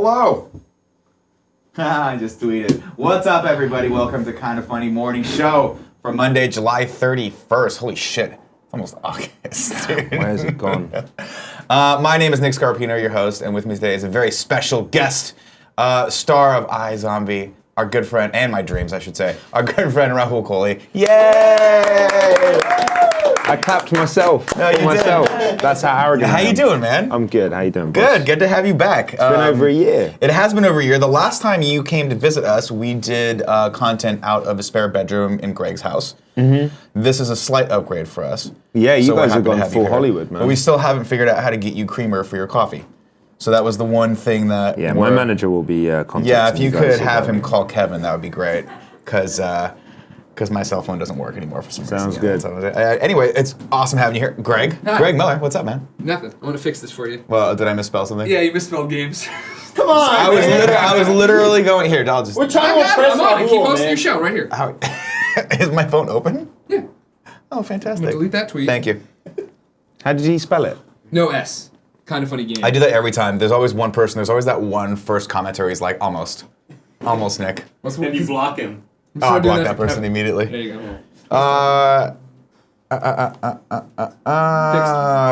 Hello. I just tweeted. What's up, everybody? Welcome to Kind of Funny Morning Show for Monday, July 31st. Holy shit. It's almost August, dude. Where has it gone? My name is Nick Scarpino, your host, and with me today is a very special guest, star of iZombie, our good friend, and my dreams, I should say, our good friend Rahul Kohli. Yay! I clapped myself. No, you myself. did. That's how arrogant How I am. you doing, man? I'm good. How you doing, boss? Good to have you back. It's been over a year. It has been over a year. The last time you came to visit us, we did content out of a spare bedroom in Greg's house. Mm-hmm. This is a slight upgrade for us. Yeah, you So we're guys happy have to gone you full here. Hollywood, man. But we still haven't figured out how to get you creamer for your coffee. So that was the one thing that... Yeah, my manager will be contacting Yeah, if you guys could have about him it. call Kevin, that would be great. Because my cell phone doesn't work anymore for some reason. Sounds good. So, anyway, it's awesome having you here. Greg. Hi. Greg Miller, what's up, man? Nothing. I want to fix this for you. Well, did I misspell something? Yeah, you misspelled games. Come on, I was literally going here. I'll just. We're trying I to got it. impress I'm on it. Keep Rahul, hosting man. your show right here. How, is my phone open? Yeah. Oh, I'm fantastic. gonna delete that tweet. Thank you. How did he spell it? No S. Kind of funny game. I do that every time. There's always one person. There's always that one first commenter. He's like, almost, Nick. What's And you block him. Oh, I blocked that person immediately. There you go.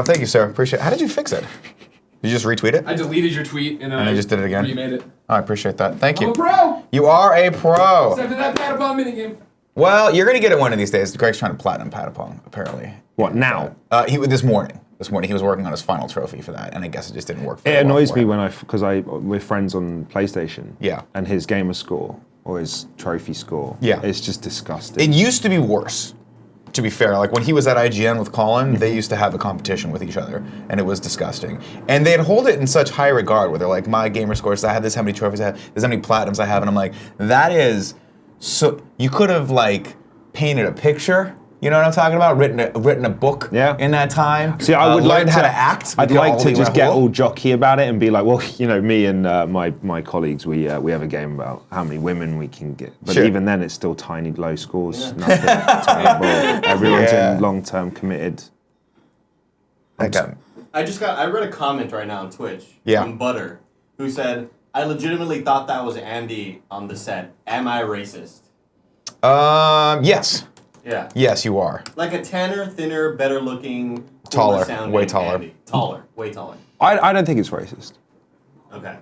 Thank you, sir. Appreciate it. How did you fix it? Did you just retweet it? I deleted your tweet and I just did it again? remade it. Oh, I appreciate that. Thank I'm you. a pro. You are a pro. Except for that Patapon minigame. Well, you're gonna get it one of these days. Greg's trying to platinum Patapon, apparently. What, now? This morning. This morning he was working on his final trophy for that, and I guess it just didn't work. It very well annoys for me him. when because we're friends on PlayStation. Yeah. And his gamer score or his trophy score. Yeah. It's just disgusting. It used to be worse. To be fair, like when he was at IGN with Colin, they used to have a competition with each other, and it was disgusting. And they'd hold it in such high regard, where they're like, "My gamer scores, I have this, how many trophies I have, this, how many platinums I have," and I'm like, "That is so." You could have like painted a picture. You know what I'm talking about? Written a book Yeah. in that time. See, I would like learned to, how to act. I'd Become like to Oli just get Rahul. all jockey about it and be like, well, you know, me and my colleagues, we have a game about how many women we can get. But Sure. even then, it's still tiny, low scores. Nothing terrible. Everyone's Yeah. in long-term committed. I got- I read a comment right now on Twitch Yeah. from Butter, who said, I legitimately thought that was Andy on the set. Am I racist? Yes. Yeah. Yes, you are. Like a tanner, thinner, better looking, Taller, cooler sounding way taller. Andy. Taller, way taller. I don't think it's racist. Okay.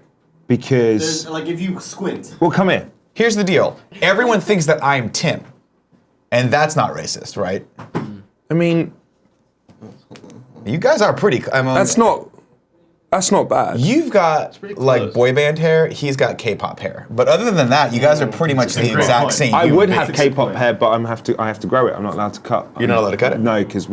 Because, There's, like if you squint. well, come here. Here's the deal. Everyone thinks that I'm Tim, and that's not racist, right? I mean, You guys are pretty. that's not bad. You've got pretty like close. boy band hair. He's got K-pop hair. But other than that, you guys are pretty much the great exact point. same. I human would being. have K-pop hair, but I have to grow it. I'm not allowed to cut. You're not allowed to cut it? No, because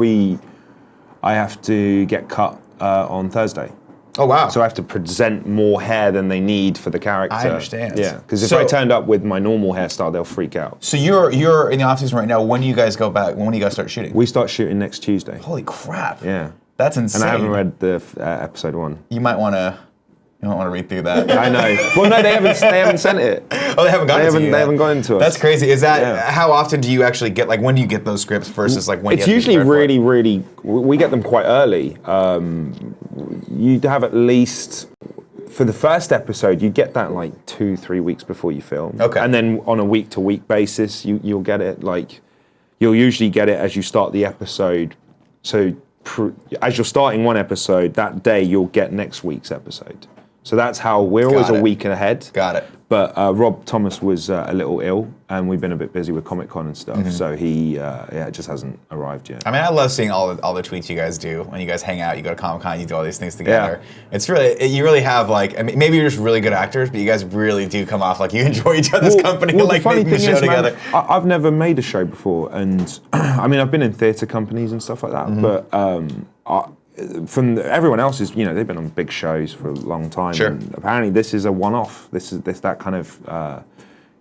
I have to get cut on Thursday. Oh wow. So I have to present more hair than they need for the character. I understand. Yeah, because if So- I turned up with my normal hairstyle, they'll freak out. So you're in the off season right now. When do you guys go back? When do you guys start shooting? We start shooting next Tuesday. Holy crap. Yeah. That's insane. And I haven't read the episode 1. You might want to. You might want to read through that. I know. Well, no, they haven't sent it. Oh, they haven't gotten to you yet. They haven't gone into us. That's crazy. Is that Yeah. how often do you actually get? Like, when do you get those scripts versus like when? It's you have to be usually prepared for it? really. We get them quite early. You'd have at least for the first episode, you get that like 2-3 weeks before you film. Okay. And then on a week-to-week basis, you'll get it like you'll usually get it as you start the episode. So as you're starting one episode, that day you'll get next week's episode. So that's how we're always Got a it. week ahead. Got it. But Rob Thomas was a little ill, and we've been a bit busy with Comic-Con and stuff, so he just hasn't arrived yet. I mean, I love seeing all the tweets you guys do when you guys hang out. You go to Comic-Con, you do all these things together. It's really, you really have like, I mean, maybe you're just really good actors, but you guys really do come off like you enjoy each other's company, and like the funny making the thing show is, man, together. I've never made a show before, and I mean, I've been in theatre companies and stuff like that, but from everyone else is, they've been on big shows for a long time. Sure. And apparently, this is a one-off. This that kind of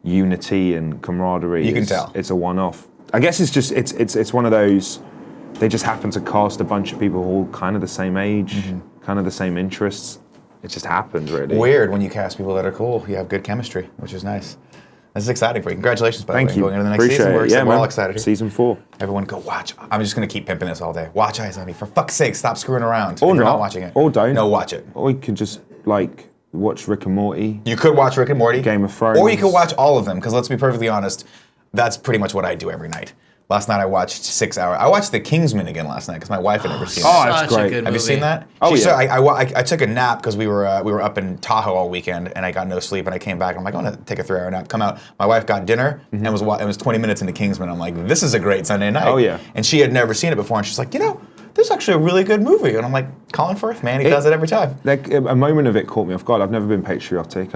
unity and camaraderie. You can tell. It's a one-off. I guess it's just it's one of those. They just happen to cast a bunch of people all kind of the same age, kind of the same interests. It just happened, really. Weird when you cast people that are cool. You have good chemistry, which is nice. This is exciting for you. Congratulations, by the way. Thank you. Going into the next Appreciate season. it. We're all man. excited. Season 4. Everyone go watch. I'm just going to keep pimping this all day. Watch iZombie. For fuck's sake, stop screwing around. Or if you're not. not watching it. Or don't. No, watch it. Or we could just, like, watch Rick and Morty. You could watch Rick and Morty. Game of Thrones. Or you could watch all of them, because let's be perfectly honest, that's pretty much what I do every night. Last night I watched 6 hours. I watched The Kingsman again last night because my wife had never seen it. Oh, that's Such a great. good Have you movie. seen that? Oh, yeah. I took a nap because we were up in Tahoe all weekend and I got no sleep and I came back and I'm like, I'm gonna take a 3-hour nap. Come out. My wife got dinner and it was 20 minutes into Kingsman. I'm like, this is a great Sunday night. Oh, yeah. And she had never seen it before and she's like, this is actually a really good movie. And I'm like, Colin Firth, man, he does it every time. Like a moment of it caught me off guard. I've never been patriotic.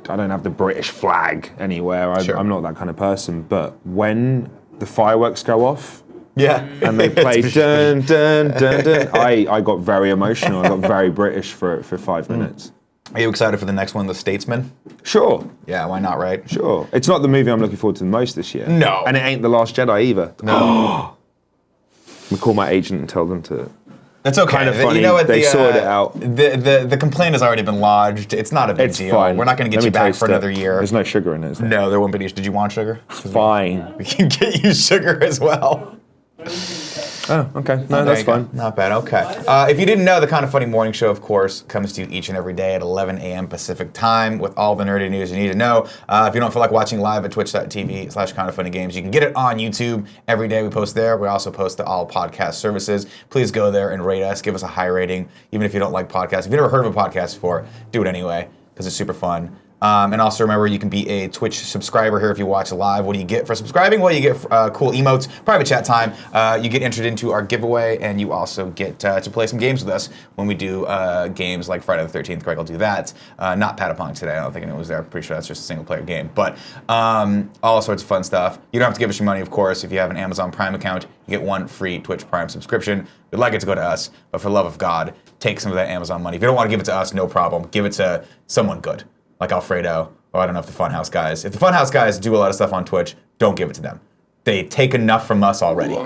I don't have the British flag anywhere. Sure. I'm not that kind of person. But when the fireworks go off Yeah. and they play dun dun dun dun, I got very emotional. I got very British for 5 minutes. Are you excited for the next one, The Statesman? Sure, Yeah, why not, right? sure. It's not the movie I'm looking forward to the most this year. No. And it ain't The Last Jedi either. No. We call my agent and tell them to. It's okay. Kind of funny. You know what? They sorted it out. The complaint has already been lodged. It's not a big It's deal. fine. We're not going to get Let you me back taste for it. another year. There's no sugar in it, is there? No, there won't be. Did you want sugar? Fine. We can get you sugar as well. Oh, okay. No, There that's you go. fine. Not bad. Okay. If you didn't know, the Kind of Funny Morning Show, of course, comes to you each and every day at 11 a.m. Pacific time with all the nerdy news you need to know. If you don't feel like watching live at twitch.tv/kindoffunnygames, you can get it on YouTube every day. We post there. We also post to all podcast services. Please go there and rate us. Give us a high rating, even if you don't like podcasts. If you've never heard of a podcast before, do it anyway because it's super fun. And also remember, you can be a Twitch subscriber here if you watch live. What do you get for subscribing? Well, you get cool emotes, private chat time. You get entered into our giveaway, and you also get to play some games with us when we do games like Friday the 13th. Greg will do that. Not Patapong today. I don't think anyone was there. I'm pretty sure that's just a single-player game. But all sorts of fun stuff. You don't have to give us your money, of course. If you have an Amazon Prime account, you get one free Twitch Prime subscription. We'd like it to go to us, but for the love of God, take some of that Amazon money. If you don't want to give it to us, no problem. Give it to someone good. Like Alfredo, or I don't know if the Funhouse guys. If the Funhouse guys do a lot of stuff on Twitch, don't give it to them. They take enough from us already.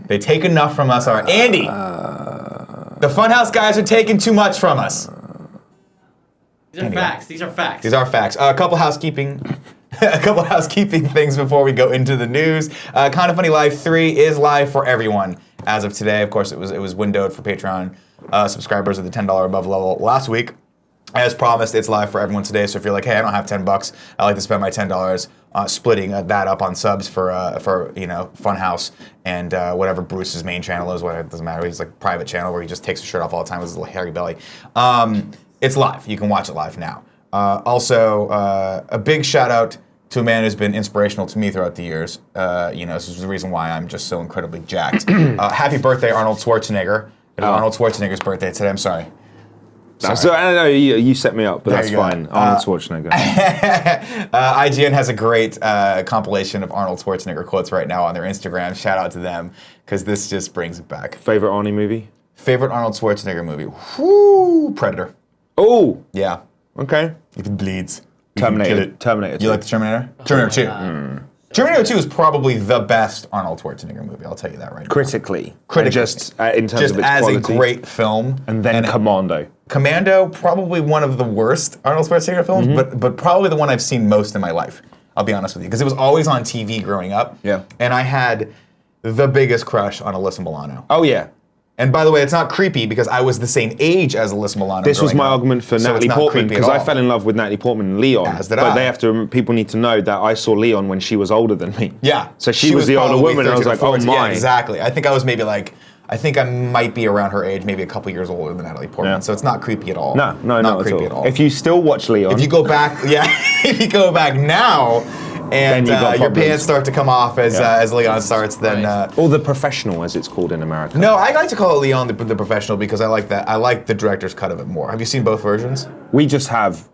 They take enough from us already. Andy, the Funhouse guys are taking too much from us. These are facts. These are facts. These are facts. A couple housekeeping things before we go into the news. Kind of Funny Live 3 is live for everyone as of today. Of course, it was windowed for Patreon subscribers at the $10 above level last week. As promised, it's live for everyone today. So if you're like, hey, I don't have $10, I like to spend my $10 splitting that up on subs for Funhouse and whatever Bruce's main channel is. Whatever, it doesn't matter. He's like private channel where he just takes his shirt off all the time with his little hairy belly. It's live. You can watch it live now. Also, a big shout out to a man who's been inspirational to me throughout the years. This is the reason why I'm just so incredibly jacked. Happy birthday, Arnold Schwarzenegger. It is Arnold Schwarzenegger's birthday today. I'm sorry. So I don't know. You set me up, but There that's you go. fine. Arnold Schwarzenegger. IGN has a great compilation of Arnold Schwarzenegger quotes right now on their Instagram. Shout out to them, because this just brings it back. Favorite Arnie movie? Favorite Arnold Schwarzenegger movie? Whoo, Predator. Oh, Yeah. okay. If it bleeds, you can kill Terminator. it. Terminator. You like the Terminator? Terminator 2. Terminator 2 is probably the best Arnold Schwarzenegger movie. I'll tell you that right now. Critically. Critically. And just in terms Just of its as quality. a great film. And then Commando. Commando, probably one of the worst Arnold Schwarzenegger films, but probably the one I've seen most in my life. I'll be honest with you, because it was always on TV growing up. Yeah. And I had the biggest crush on Alyssa Milano. Oh, yeah. And by the way, it's not creepy because I was the same age as Alyssa Milano. This was growing my up. argument for So Natalie it's not Portman, creepy at because I all. fell in love with Natalie Portman and Leon. As did but I. people need to know that I saw Leon when she was older than me. Yeah. So she was the older probably woman, and I was 13 or like, oh 14. my. Yeah, exactly. I think I was maybe like, I think I might be around her age, maybe a couple years older than Natalie Portman. Yeah. So it's not creepy at all. No, not creepy at all. If you still watch Leon, If you go back, if you go back now, and Then you got your problems. pants start to come off as Leon starts, then or The Professional, as it's called in America. no, I like to call it Leon the Professional because I like that. I like the director's cut of it more. Have you seen both versions? We just have,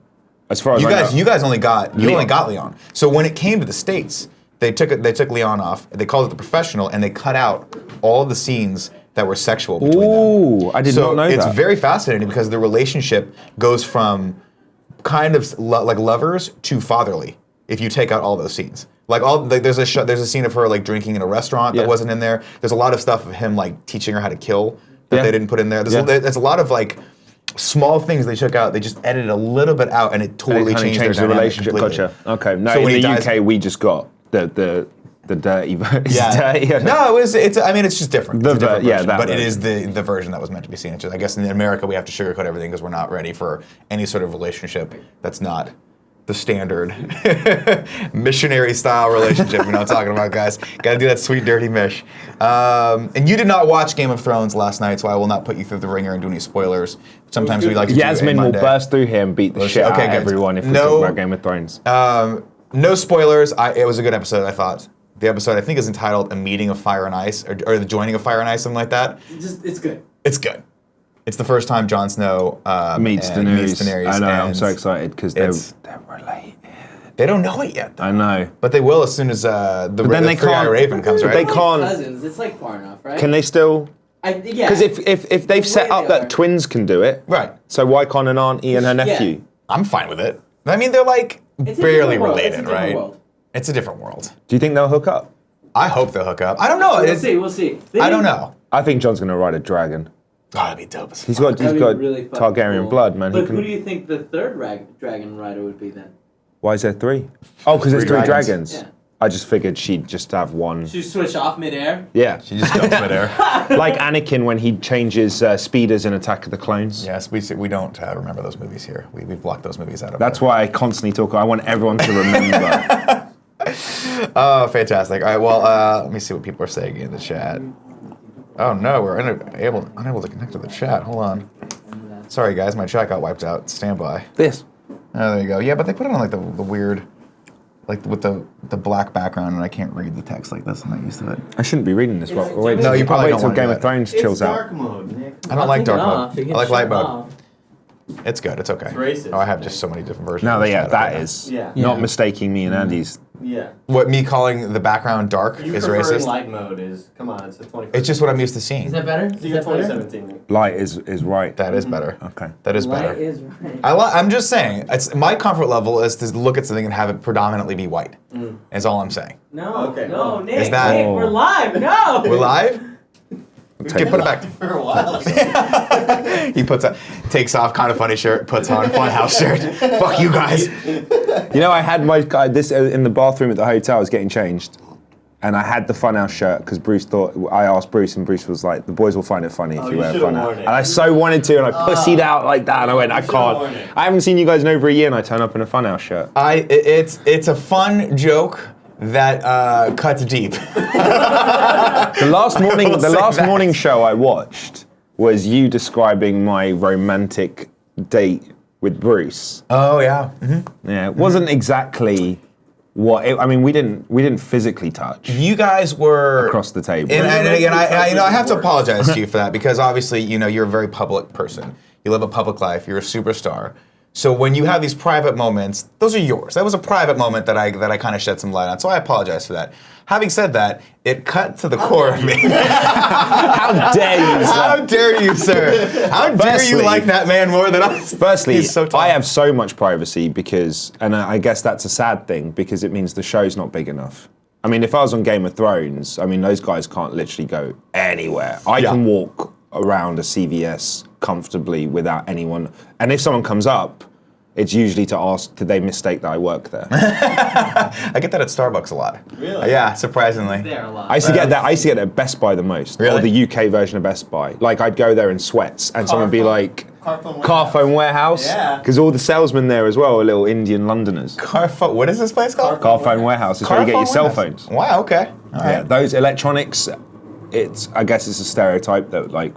as far as You I know, you guys only got Leon. Leon. So when it came to the States, they took Leon off. They called it the Professional, and they cut out all of the scenes that were sexual between them. Ooh, I did not know it's that. very fascinating because the relationship goes from kind of like lovers to fatherly if you take out all those scenes. There's a scene of her like drinking in a restaurant that Yeah. wasn't in there. There's a lot of stuff of him like teaching her how to kill that Yeah. they didn't put in there. There's a lot of like small things they took out. They just edited a little bit out, and it totally Kinda changed their the dynamic relationship. completely. Gotcha. Okay. No, So in when the he UK, dies- we just got the the dirty version. Yeah. No, it's. I mean, it's just different. It's a different version, that but it version. is the version that was meant to be seen. It's just, I guess in America we have to sugarcoat everything because we're not ready for any sort of relationship that's not the standard missionary style relationship. You know what I'm talking about, guys? Got to do that sweet dirty mish. And you did not watch Game of Thrones last night, so I will not put you through the ringer and do any spoilers. Sometimes we like to Yasmin do a will Monday. burst through here and beat the shit out of good. everyone if we No- talk about Game of Thrones. No spoilers. It was a good episode, I thought. The episode, I think, is entitled A Meeting of Fire and Ice, or The Joining of Fire and Ice, something like that. It's good. It's good. It's the first time Jon Snow Meets and Daenerys. I know, I'm and so excited because they're it's- related. They don't know it yet, though. I know. But they will as soon as the then they Three-Eyed can't- Raven comes, but right? they can't- Cousins. It's like far enough, right? Can they still? Yeah. Because if they've set way up they that are. twins can do it, Right. so why can't an auntie and her Yeah. nephew? I'm fine with it. I mean, they're like It's a barely different world. It's a related, different right? world. It's a different world. Do you think they'll hook up? I hope they'll hook up. I don't know. We'll It's- see. We'll see. I don't know. I think John's gonna ride a dragon. Oh, that'd be dope. As He's fuck. got Really fucking Targaryen cool. blood, man. But He can, who do you think the third dragon rider would be then? why is there three? Oh, because there's Three three dragons. dragons. Yeah. I just figured she'd just have one. Should you switch off midair? Yeah, She just jumps midair. like Anakin when he changes speeders in Attack of the Clones. Yes, we don't remember those movies here. We blocked those movies out of That's there. why I constantly talk. I want everyone to remember. Oh, fantastic. All right, well, let me see what people are saying in the chat. Oh, no, we're unable to connect to the chat. Hold on. Sorry, guys, my chat got wiped out. Stand by. This. Oh, there you go. Yeah, but they put it on like the weird, like with the black background, and I can't read the text like this. I'm not used to it. I shouldn't be reading this. It's- But wait, No, you probably wait don't till wanna Game do of it. Thrones It's chills dark out. mode, Nick. I don't like Take it dark off. mode. You can I like shut light it mode. off. It's good. It's okay. It's racist, Oh, I have Nick. just so many different versions. No, of yeah, chat that right now. is Yeah. not Yeah. mistaking me and Andy's. Yeah. What, me calling the background dark You is preferring racist? light mode is, come on, it's the 21st. It's just what I'm used to seeing. Is that better? It's Is the year that better? 2017. Light is right. That is better. Okay. That is Light better. is right. I'm just saying, it's my comfort level is to look at something and have it predominantly be white. Is all I'm saying. No. Okay, No, well, Nick. is that- Nick, we're live. No. We're live? Okay, put it back. For a while. He takes off kind of funny shirt, puts on funhouse shirt. Fuck you guys. You know, I had my this in the bathroom at the hotel. I was getting changed, and I had the Funhouse shirt because Bruce thought I asked Bruce, and Bruce was like, "The boys will find it funny if Oh, you you wear should've Funhouse." worn it. And I so wanted to, and I pussied out like that, and I went, "I You should've worn can't. it. I haven't seen you guys in over a year, and I turn up in a Funhouse shirt." It's a fun joke that cuts deep. The last morning, will the say last that. morning show I watched was you describing my romantic date with Bruce. Oh yeah. Yeah, it wasn't exactly what. I mean, we didn't physically touch You guys were across the table. And again, I have to Worse. apologize to you for that because obviously, you're a very public person. You live a public life. You're a superstar. So when you have these private moments, those are yours. That was a private moment that I kind of shed some light on. So I apologize for that. Having said that, it cut to the core of me. How dare you, sir? How dare you, sir? How dare you Firstly- like that man more than us? Firstly, He's so tall. I have so much privacy because, and I guess that's a sad thing because it means the show's not big enough. I mean, if I was on Game of Thrones, I mean, those guys can't literally go anywhere. I Yeah. can walk around a CVS comfortably without anyone. And if someone comes up, it's usually to ask, did they mistake that I work there? I get that at Starbucks a lot. Really? Yeah, surprisingly. There a lot. I used to get that. I used to get it at Best Buy the most, Really? or the UK version of Best Buy. Like I'd go there in sweats, and someone would be like, Carphone "Carphone Warehouse," Warehouse. Yeah. because all the salesmen there as well are little Indian Londoners. What is this place called? Carphone Warehouse is where you get your cell phones. Wow, okay. All right. Yeah, those electronics. I guess it's a stereotype that like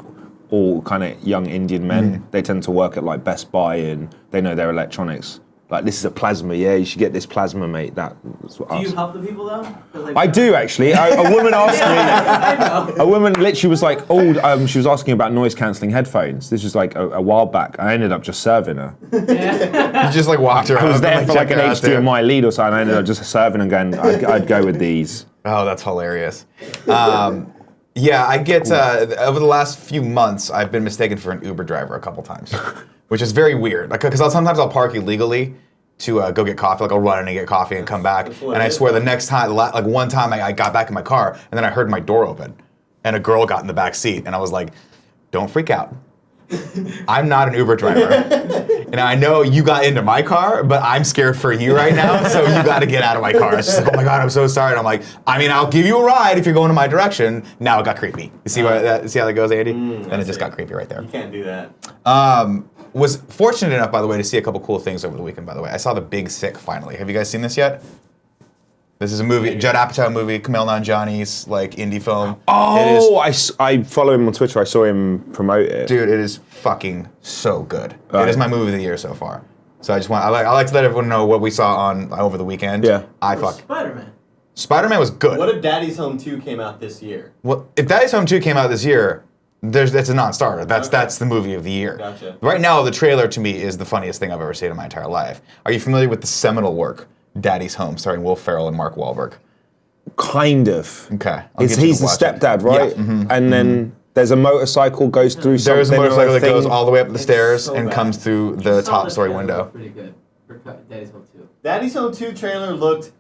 all kind of young Indian men they tend to work at like Best Buy and they know their electronics. Like this is a plasma, yeah. You should get this plasma, mate. That's what Do you us. help the people though? 'Cause, like, I do actually. A woman asked me. I know. A woman literally was like, "Oh, she was asking about noise cancelling headphones." This was like a while back. I ended up just serving her. You just like walked around. I was there and, for like check an it out, dude. HDMI lead or something. I ended up just serving and going, I'd go with these. Oh, that's hilarious. Yeah, I get over the last few months, I've been mistaken for an Uber driver a couple times, which is very weird. Like, because sometimes I'll park illegally to go get coffee. Like, I'll run in and get coffee and come back. That's what And it I is. swear, the next time, like one time, I got back in my car and then I heard my door open, and a girl got in the back seat, and I was like, "Don't freak out. I'm not an Uber driver. and I know you got into my car, but I'm scared for you right now, so you got to get out of my car. She's like, oh my God, I'm so sorry. And I'm like, I mean, I'll give you a ride if you're going in my direction. Now it got creepy. You see see how that goes, Andy? And it just got creepy right there. You can't do that. Was fortunate enough, by the way, to see a couple cool things over the weekend, by the way. I saw The Big Sick finally. Have you guys seen this yet? This is a movie, Judd Apatow movie, Kumail Nanjiani's like indie film. Oh, I follow him on Twitter. I saw him promote it. Dude, it is fucking so good. It is my movie of the year so far. So I like to let everyone know what we saw on over the weekend. Yeah. Spider-Man. Spider-Man was good. What if Daddy's Home 2 came out this year? Well, if Daddy's Home 2 came out this year, that's a non-starter. That's the movie of the year. Gotcha. Right now, the trailer to me is the funniest thing I've ever seen in my entire life. Are you familiar with the seminal work, Daddy's Home, starring Will Ferrell and Mark Wahlberg? Kind of. Okay. He's the stepdad, right? Yeah. And then there's a motorcycle goes through something. There's a motorcycle that goes thing. all the way up the stairs so and bad. comes through the top story window. Pretty good. For Daddy's Home 2. Daddy's Home 2 trailer looked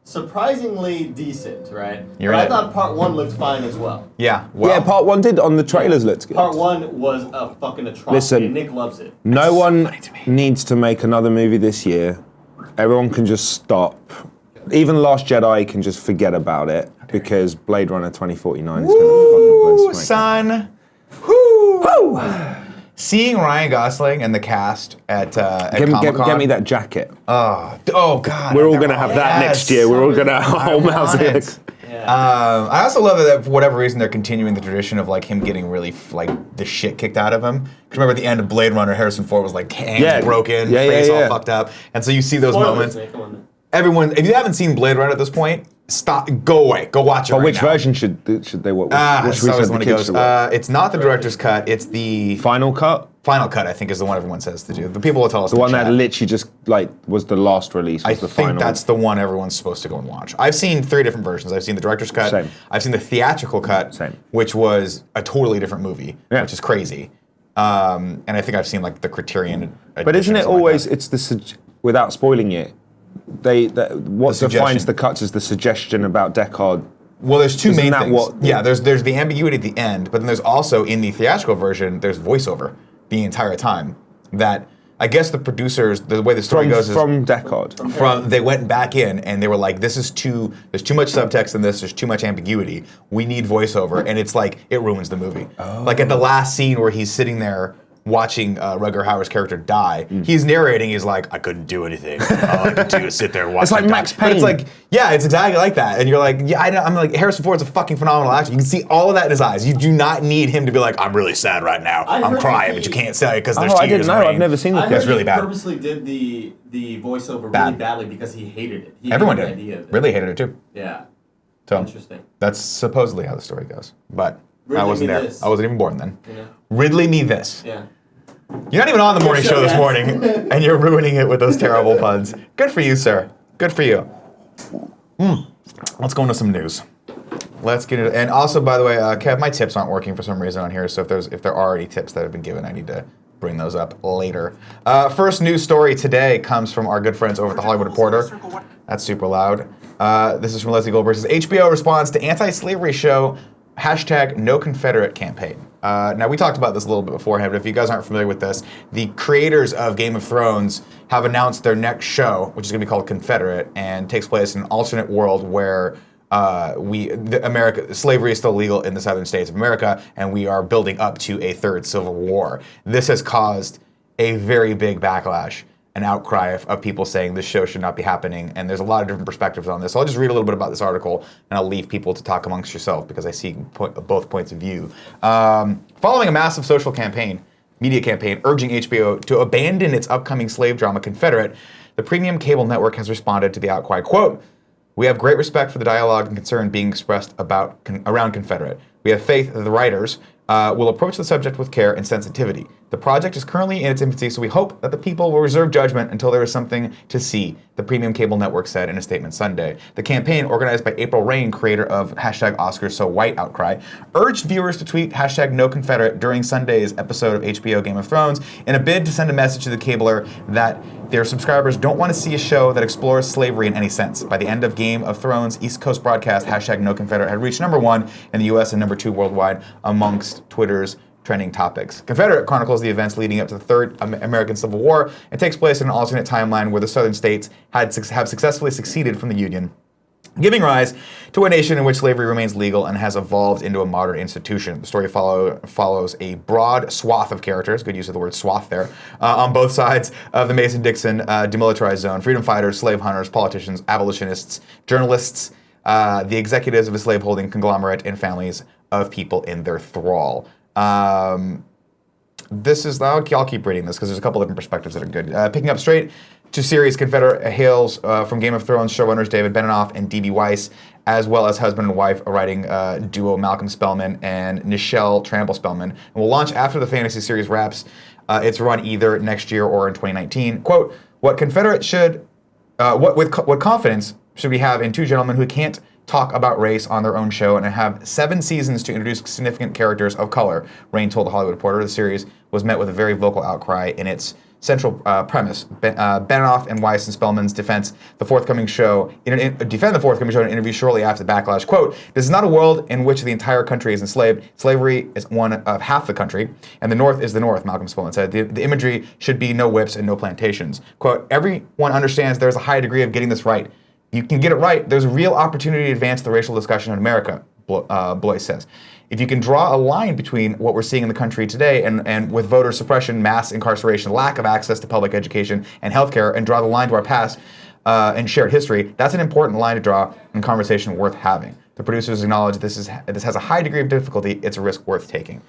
surprisingly decent, right? You're but right. I thought part 1 looked fine as well. Yeah. Well, Yeah, part 1 did on the trailers looked good. Part 1 was a fucking atrocity. Listen. and Nick loves it. No one funny to me. needs to make another movie this year. Everyone can just stop. Even Last Jedi can just forget about it because Blade Runner 2049 is going to fucking blow Woo, smoke. son. Woo. Seeing Ryan Gosling and the cast at Comic-Con. Get me that jacket. Oh God. We're all going to have that next year. We're all going to hold mouths. Yeah. I also love that for whatever reason they're continuing the tradition of like him getting really like the shit kicked out of him. Because remember at the end of Blade Runner, Harrison Ford was like hands broken, face all fucked up, and so you see those Spoilers, moments. man, come on. Everyone, if you haven't seen Blade Runner at this point, stop, go away, go watch it. But right which now. version should they watch? That's Which always the when it kids goes. should watch? It's not the director's cut. It's the Final cut? final cut. I think is the one everyone says to do. The people will tell us The one that chat. literally just like was the last release. I Was the think final. that's the one everyone's supposed to go and watch. I've seen 3 different versions. I've seen the director's cut. Same. I've seen the theatrical cut, Same. which was a totally different movie, Yeah. which is crazy. And I think I've seen like the Criterion. But isn't it always? It's the without spoiling it. What suggestion. defines the cuts is the suggestion about Deckard. Well, there's two Isn't main that things. what- Yeah, there's the ambiguity at the end, but then there's also in the theatrical version there's voiceover the entire time. That I guess the producers, the way the story goes is From Deckard. they went back in and they were like, there's too much subtext in this, there's too much ambiguity. We need voiceover, and it's like it ruins the movie. Like at the last scene where he's sitting there watching Rutger Hauer's character die, he's narrating. He's like, I couldn't do anything. All I could do is sit there and watch. It's like him die." Max But it's Payne. like, yeah, it's exactly like that. And you're like, yeah, I'm like, Harrison Ford's a fucking phenomenal actor. You can see all of that in his eyes. You do not need him to be like, I'm really sad right now. I I'm heard crying, that but you he- can't say it because there's Oh, tears. I didn't in know. the rain. I've never seen the I cut. That's heard really he bad. purposely did the voiceover Bad. really badly because he hated it. He Everyone hated the idea did. of it. Really hated it too. Yeah. So Interesting. that's supposedly how the story goes. But I Ridley wasn't me there. this. I wasn't even born then. Yeah. Ridley me this. Yeah. You're not even on the morning Yes, show this yes. morning, and you're ruining it with those terrible puns. Good for you, sir. Good for you. Let's go into some news. Let's get it. And also, by the way, Kev, my tips aren't working for some reason on here. So if there are any tips that have been given, I need to bring those up later. First news story today comes from our good friends over at the Hollywood Reporter. That's super loud. This is from Leslie Goldberg. It says HBO responds to anti-slavery show #NoConfederate campaign. Now, we talked about this a little bit beforehand, but if you guys aren't familiar with this, the creators of Game of Thrones have announced their next show, which is going to be called Confederate, and takes place in an alternate world where slavery is still legal in the southern states of America, and we are building up to a third civil war. This has caused a very big backlash, an outcry of people saying this show should not be happening, and there's a lot of different perspectives on this. So I'll just read a little bit about this article, and I'll leave people to talk amongst yourself because I see both points of view. Following a massive social media campaign urging HBO to abandon its upcoming slave drama Confederate, the premium cable network has responded to the outcry. Quote, "We have great respect for the dialogue and concern being expressed around Confederate. We have faith that the writers will approach the subject with care and sensitivity. The project is currently in its infancy, so we hope that the people will reserve judgment until there is something to see," the premium cable network said in a statement Sunday. The campaign, organized by April Rain, creator of #OscarsSoWhite outcry, urged viewers to tweet #NoConfederate during Sunday's episode of HBO Game of Thrones in a bid to send a message to the cabler that their subscribers don't want to see a show that explores slavery in any sense. By the end of Game of Thrones, East Coast broadcast #NoConfederate had reached #1 in the US and #2 worldwide amongst Twitter's trending topics. Confederate chronicles the events leading up to the Third American Civil War and takes place in an alternate timeline where the southern states have successfully seceded from the Union, giving rise to a nation in which slavery remains legal and has evolved into a modern institution. The story follows a broad swath of characters, good use of the word swath there, on both sides of the Mason-Dixon demilitarized zone: freedom fighters, slave hunters, politicians, abolitionists, journalists, the executives of a slaveholding conglomerate, and families of people in their thrall. I'll keep reading this because there's a couple different perspectives that are good. Picking up straight to series, Confederate hails from Game of Thrones showrunners David Benioff and D.B. Weiss, as well as husband and wife writing duo Malcolm Spellman and Nichelle Trample Spellman, and will launch after the fantasy series wraps its run either next year or in 2019. Quote, what confidence should we have in two gentlemen who can't talk about race on their own show and have 7 seasons to introduce significant characters of color, Rain told The Hollywood Reporter. The series was met with a very vocal outcry in its central premise. Benioff and Weiss and Spellman's defend the forthcoming show in an interview shortly after the backlash. Quote, this is not a world in which the entire country is enslaved. Slavery is one of half the country, and the North is the North, Malcolm Spellman said. The imagery should be no whips and no plantations. Quote, everyone understands there's a high degree of getting this right. You can get it right. There's a real opportunity to advance the racial discussion in America, Blois says. If you can draw a line between what we're seeing in the country today and with voter suppression, mass incarceration, lack of access to public education and healthcare, and draw the line to our past and shared history, that's an important line to draw and conversation worth having. The producers acknowledge this has a high degree of difficulty. It's a risk worth taking.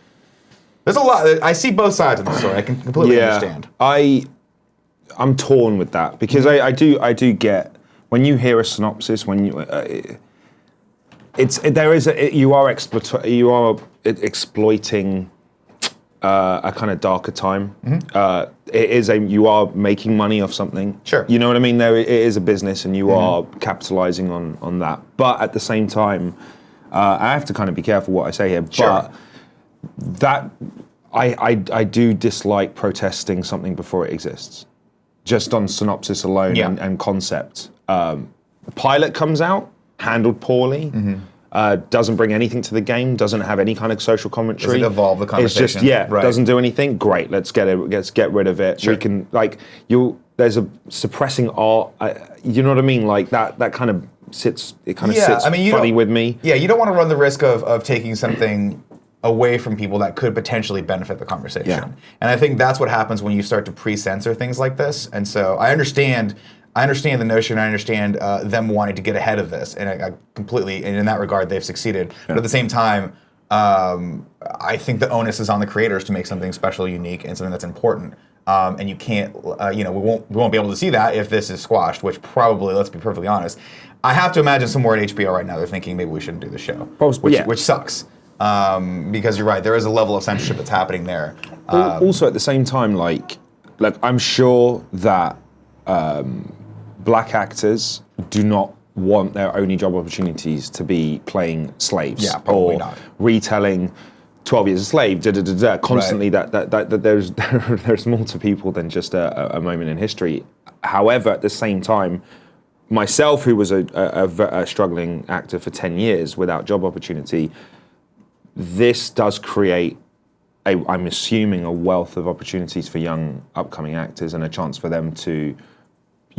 There's a lot. I see both sides of the story. I can completely understand. I'm torn with that because I do get. When you hear a synopsis, when you you are exploiting a kind of darker time. Mm-hmm. You are making money off something. Sure. You know what I mean? It is a business, and you are capitalizing on that. But at the same time, I have to kind of be careful what I say here. Sure. But that I do dislike protesting something before it exists, just on synopsis alone and concept. Pilot comes out, handled poorly, doesn't bring anything to the game, doesn't have any kind of social commentary. Doesn't evolve the conversation. It's just, doesn't do anything. Great, let's get rid of it. Sure. We can, there's a suppressing art, you know what I mean? Like that kind of sits funny with me. Yeah, you don't want to run the risk of taking something away from people that could potentially benefit the conversation. Yeah. And I think that's what happens when you start to pre-censor things like this. And so I understand the notion. I understand them wanting to get ahead of this, and I completely. And in that regard, they've succeeded. But at the same time, I think the onus is on the creators to make something special, unique, and something that's important. And you can't, we won't be able to see that if this is squashed. Which probably, let's be perfectly honest, I have to imagine somewhere at HBO right now they're thinking maybe we shouldn't do the show, which sucks. Because you're right, there is a level of censorship that's happening there. Also, at the same time, like I'm sure that. Black actors do not want their only job opportunities to be playing slaves or retelling 12 Years a Slave, constantly. Right. That there's more to people than just a moment in history. However, at the same time, myself, who was a struggling actor for 10 years without job opportunity, this does create I'm assuming a wealth of opportunities for young upcoming actors and a chance for them to.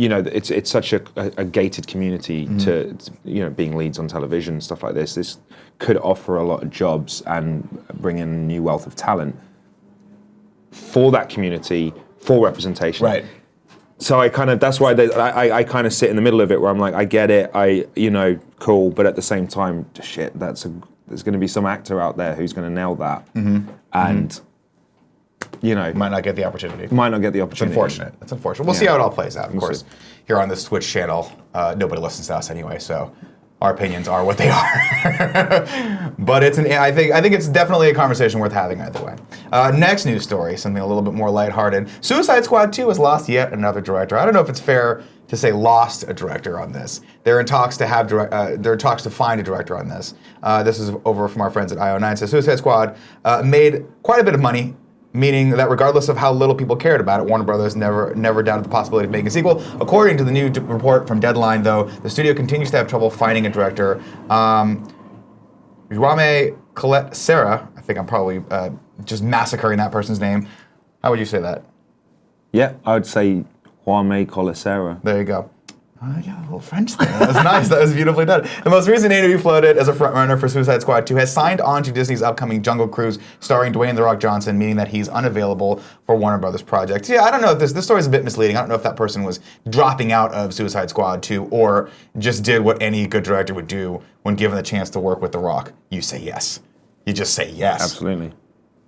It's such a gated community to being leads on television, stuff like this. This could offer a lot of jobs and bring in a new wealth of talent for that community, for representation. Right. So that's why I kind of sit in the middle of it where I'm like, I get it, cool, but at the same time, shit, there's going to be some actor out there who's going to nail that. Mm-hmm. And... might not get the opportunity. It's unfortunate. We'll see how it all plays out. Of course, here on this Twitch channel, nobody listens to us anyway, so our opinions are what they are. But I think it's definitely a conversation worth having either way. Next news story, something a little bit more lighthearted. Suicide Squad 2 has lost yet another director. I don't know if it's fair to say lost a director on this. They're in talks to find a director on this. This is over from our friends at IO9. So Suicide Squad made quite a bit of money, meaning that regardless of how little people cared about it, Warner Brothers never doubted the possibility of making a sequel. According to the new report from Deadline, though, the studio continues to have trouble finding a director. Rame Colette Serra, I think I'm probably just massacring that person's name. How would you say that? Yeah, I would say Kwame Colacera. There you go. Yeah, a little French there. That was nice. That was beautifully done. The most recent name to be floated as a frontrunner for Suicide Squad 2 has signed on to Disney's upcoming Jungle Cruise, starring Dwayne The Rock Johnson, meaning that he's unavailable for Warner Brothers projects. Yeah, I don't know if this story is a bit misleading. I don't know if that person was dropping out of Suicide Squad 2 or just did what any good director would do when given the chance to work with The Rock. You say yes. You just say yes. Absolutely.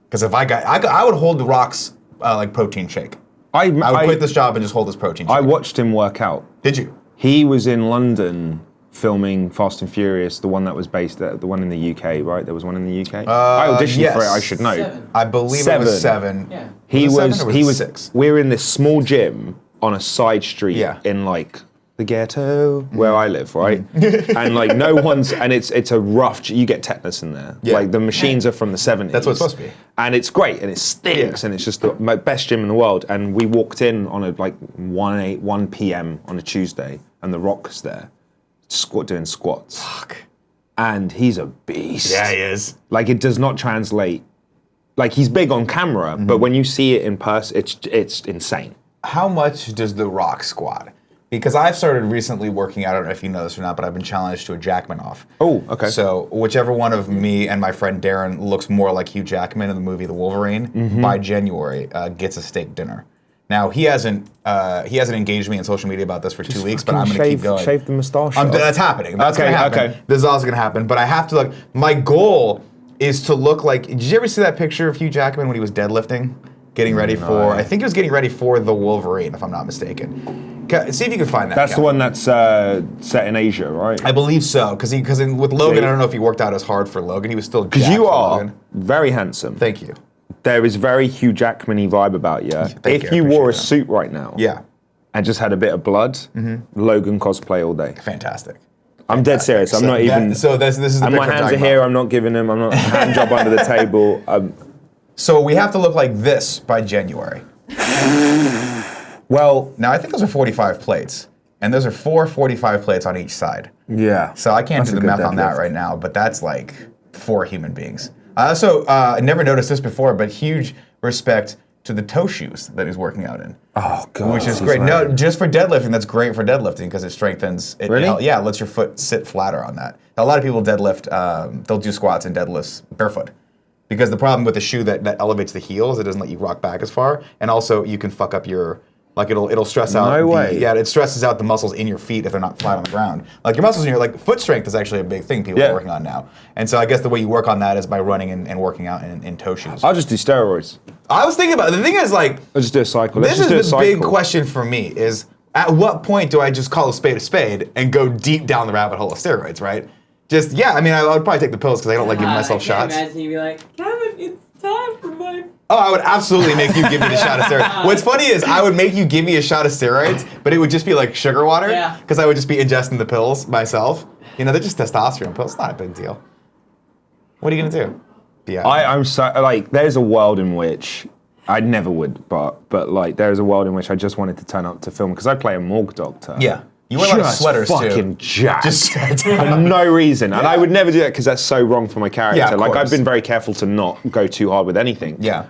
Because if I would hold The Rock's like protein shake. I would quit this job and just hold his protein shake. I watched him work out. Did you? He was in London filming Fast and Furious, the one that was based at the one in the UK, right? There was one in the UK. I auditioned yes. for it. I should know. 7. I believe it was 7. Yeah. He was. 7 or He was. 6? We were in this small gym on a side street in like the ghetto where I live, right? And like no one's, and it's a rough. You get tetanus in there. Yeah. Like the machines are from the 70s. That's what it's supposed to be. And it's great, and it stinks, and it's just the best gym in the world. And we walked in on a like 1 p.m. on a Tuesday, and The Rock's there, doing squats. Fuck. And he's a beast. Yeah, he is. Like it does not translate. Like he's big on camera, but when you see it in person, it's insane. How much does The Rock squat? Because I've started recently working out, I don't know if you know this or not, but I've been challenged to a Jackman off. Oh, okay. So whichever one of me and my friend Darren looks more like Hugh Jackman in the movie The Wolverine by January gets a steak dinner. Now he hasn't engaged me in social media about this for 2 weeks, but I'm going to keep going. Shave the moustache. That's happening. That's Okay, going to happen. okay. This is also going to happen. But I have to look. My goal is to look like. Did you ever see that picture of Hugh Jackman when he was deadlifting, getting ready for? I think he was getting ready for the Wolverine, if I'm not mistaken. See if you can find that. That's the Kevin. one that's set in Asia, right? I believe so, because with Logan, I don't know if he worked out as hard for Logan. He was still Because jacked you for are Logan. very handsome. Thank you. There is very Hugh Jackman-y vibe about you. Thank If you, I you wore a appreciate that. suit right now, Yeah, and just had a bit of blood, Logan cosplay all day. fantastic. I'm dead serious. I'm not even. This is the And my picture I'm hands are talking here. about. I'm not giving them. I'm not hand job under the table. So we have to look like this by January. Well, Now I think those are 45 plates, and those are 4 45 plates on each side. yeah. So I can't That's do a the good math on that deadlift. right now, but that's like 4 human beings. I also never noticed this before, but huge respect to the toe shoes that he's working out in. Oh god, Which is he's great. wearing- No, just for deadlifting, that's great for deadlifting because it strengthens. It, Really? Yeah, it lets your foot sit flatter on that. A lot of people deadlift, they'll do squats and deadlifts barefoot. Because the problem with the shoe that elevates the heels, it doesn't let you rock back as far. And also, you can fuck up your, like it'll stress out. No way. Yeah, it stresses out the muscles in your feet if they're not flat on the ground. Like your muscles in your, like foot strength is actually a big thing people are working on now. And so I guess the way you work on that is by running and working out in toe shoes. I'll just do steroids. I was thinking about it. The thing is like, I'll just do a cycle. Let's this just do a is the cycle. big question for me is at what point do I just call a spade and go deep down the rabbit hole of steroids, right? Just, yeah, I mean, I would probably take the pills because I don't like giving myself I shots. can't imagine you be like, Kevin, it's time for my... Oh, I would absolutely make you give me the shot of steroids. What's funny is I would make you give me a shot of steroids, but it would just be like sugar water Yeah. because I would just be ingesting the pills myself. You know, they're just testosterone pills. It's not a big deal. What are you going to do? Yeah. I'm so like. There's a world in which I never would, but like there's a world in which I just wanted to turn up to film because I play a morgue doctor. Yeah. You wear a lot of Just sweaters fucking too. jacked. Just for no reason. And I would never do that because that's so wrong for my character. Yeah, of like I've course. been very careful to not go too hard with anything. Yeah.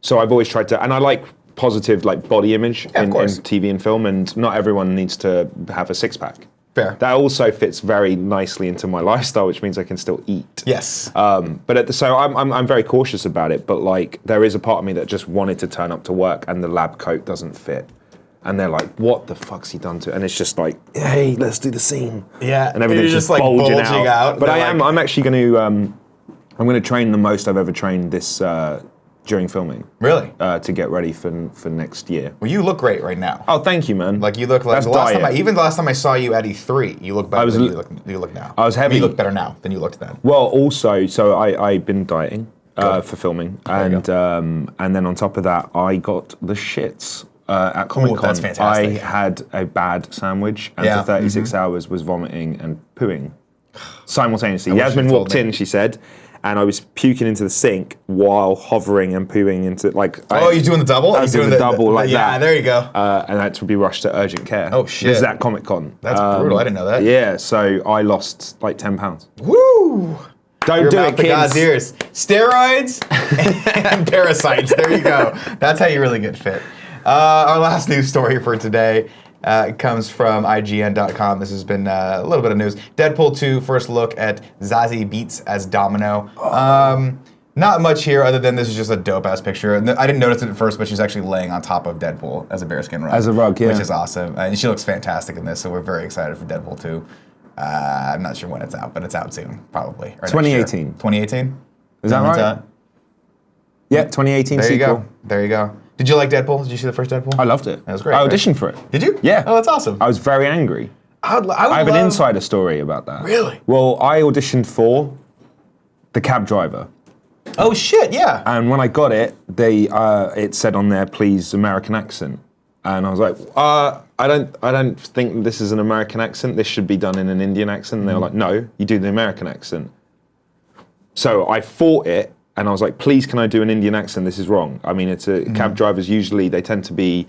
So I've always tried to, and I like positive like body image of in course. TV and film, and not everyone needs to have a six pack. Fair. That also fits very nicely into my lifestyle, which means I can still eat. Yes. But so I'm very cautious about it. But like there is a part of me that just wanted to turn up to work, and the lab coat doesn't fit. And they're like, "What the fuck's he done to?" And it's just like, "Hey, let's do the scene." Yeah, and everything's you're just just, like, bulging, bulging out. But They're I'm actually going to. I'm going to train the most I've ever trained this during filming. Really? To get ready for next year. Well, you look great right now. Oh, thank you, man. Like you look like That's the last diet. time even the last time I saw you at E3, you look better than you look now. I was heavy. You look better now than you looked then. Well, also, so I've been dieting for filming, you and then on top of that, I got the shits at Comic Con. that's fantastic. I had a bad sandwich, and Yeah, for 36 hours was vomiting and pooing simultaneously. wish Yasmin you'd told walked me. in, she said, and I was puking into the sink while hovering and pooing into like. Oh, you're doing the double? I was You're doing the double like yeah, that. there you go. And I had to be rushed to urgent care. Oh, shit. This is at Comic Con. That's brutal. I didn't know that. Yeah, so I lost like 10 pounds. Woo! Don't Your do mouth it, to kids. God's ears. Steroids and parasites. There you go. That's how you really get fit. Our last news story for today comes from IGN.com. This has been a little bit of news. Deadpool 2, first look at Zazie Beetz as Domino. Not much here other than this is just a dope-ass picture. And I didn't notice it at first, but she's actually laying on top of Deadpool as a bearskin rug. As a rug, yeah. Which is awesome. And she looks fantastic in this, so we're very excited for Deadpool 2. I'm not sure when it's out, but it's out soon, probably. Or next year. 2018. 2018? Is that right? Yeah, 2018 There you sequel. go. There you go. Did you like Deadpool? Did you see the first Deadpool? I loved it. That was great, I right? auditioned for it. Did you? Yeah. Oh, that's awesome. I was very angry. I would I have an love- insider story about that. Really? Well, I auditioned for the cab driver. Oh, shit, yeah. And when I got it, it said on there, please, American accent. And I was like, I don't think this is an American accent. This should be done in an Indian accent. And they were like, no, you do the American accent. So I fought it, and I was like, please, can I do an Indian accent? This is wrong. I mean, cab drivers usually, they tend to be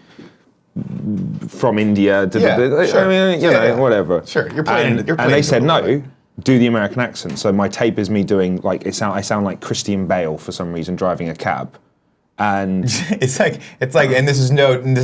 from India. Yeah, sure. I mean, you know, whatever. Sure, you're playing And, you're and they said, into it. no, do the American accent. So my tape is me doing, like, I sound like Christian Bale for some reason driving a cab. And It's like, and this is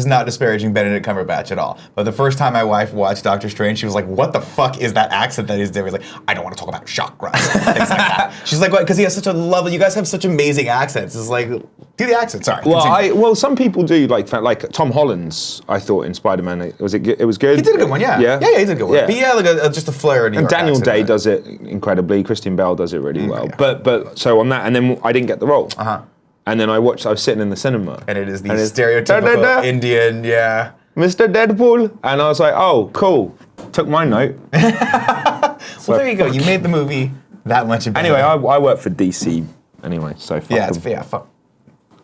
not disparaging Benedict Cumberbatch at all. But the first time my wife watched Doctor Strange, she was like, "What the fuck is that accent that he's doing?" He's like, "I don't want to talk about chakras," things like that. She's like, "What?" Because he has such a lovely. You guys have such amazing accents. It's like, do the accent. Sorry. continue. well, some people do like Tom Holland's. I thought in Spider-Man, it was good. He did a good one. Yeah. Yeah, Yeah, he did a good one. Yeah. But yeah, like just a flair. And Daniel Day does it incredibly. Christian Bale does it really well. yeah. But so on that, and then I didn't get the role. Uh-huh. And then I was sitting in the cinema. And it is the and it's stereotypical da-da-da, Indian, yeah. Mr. Deadpool. And I was like, oh, cool. Took my note. Well, there you go. You made the movie that much better. Anyway, I work for DC anyway, so fuck them.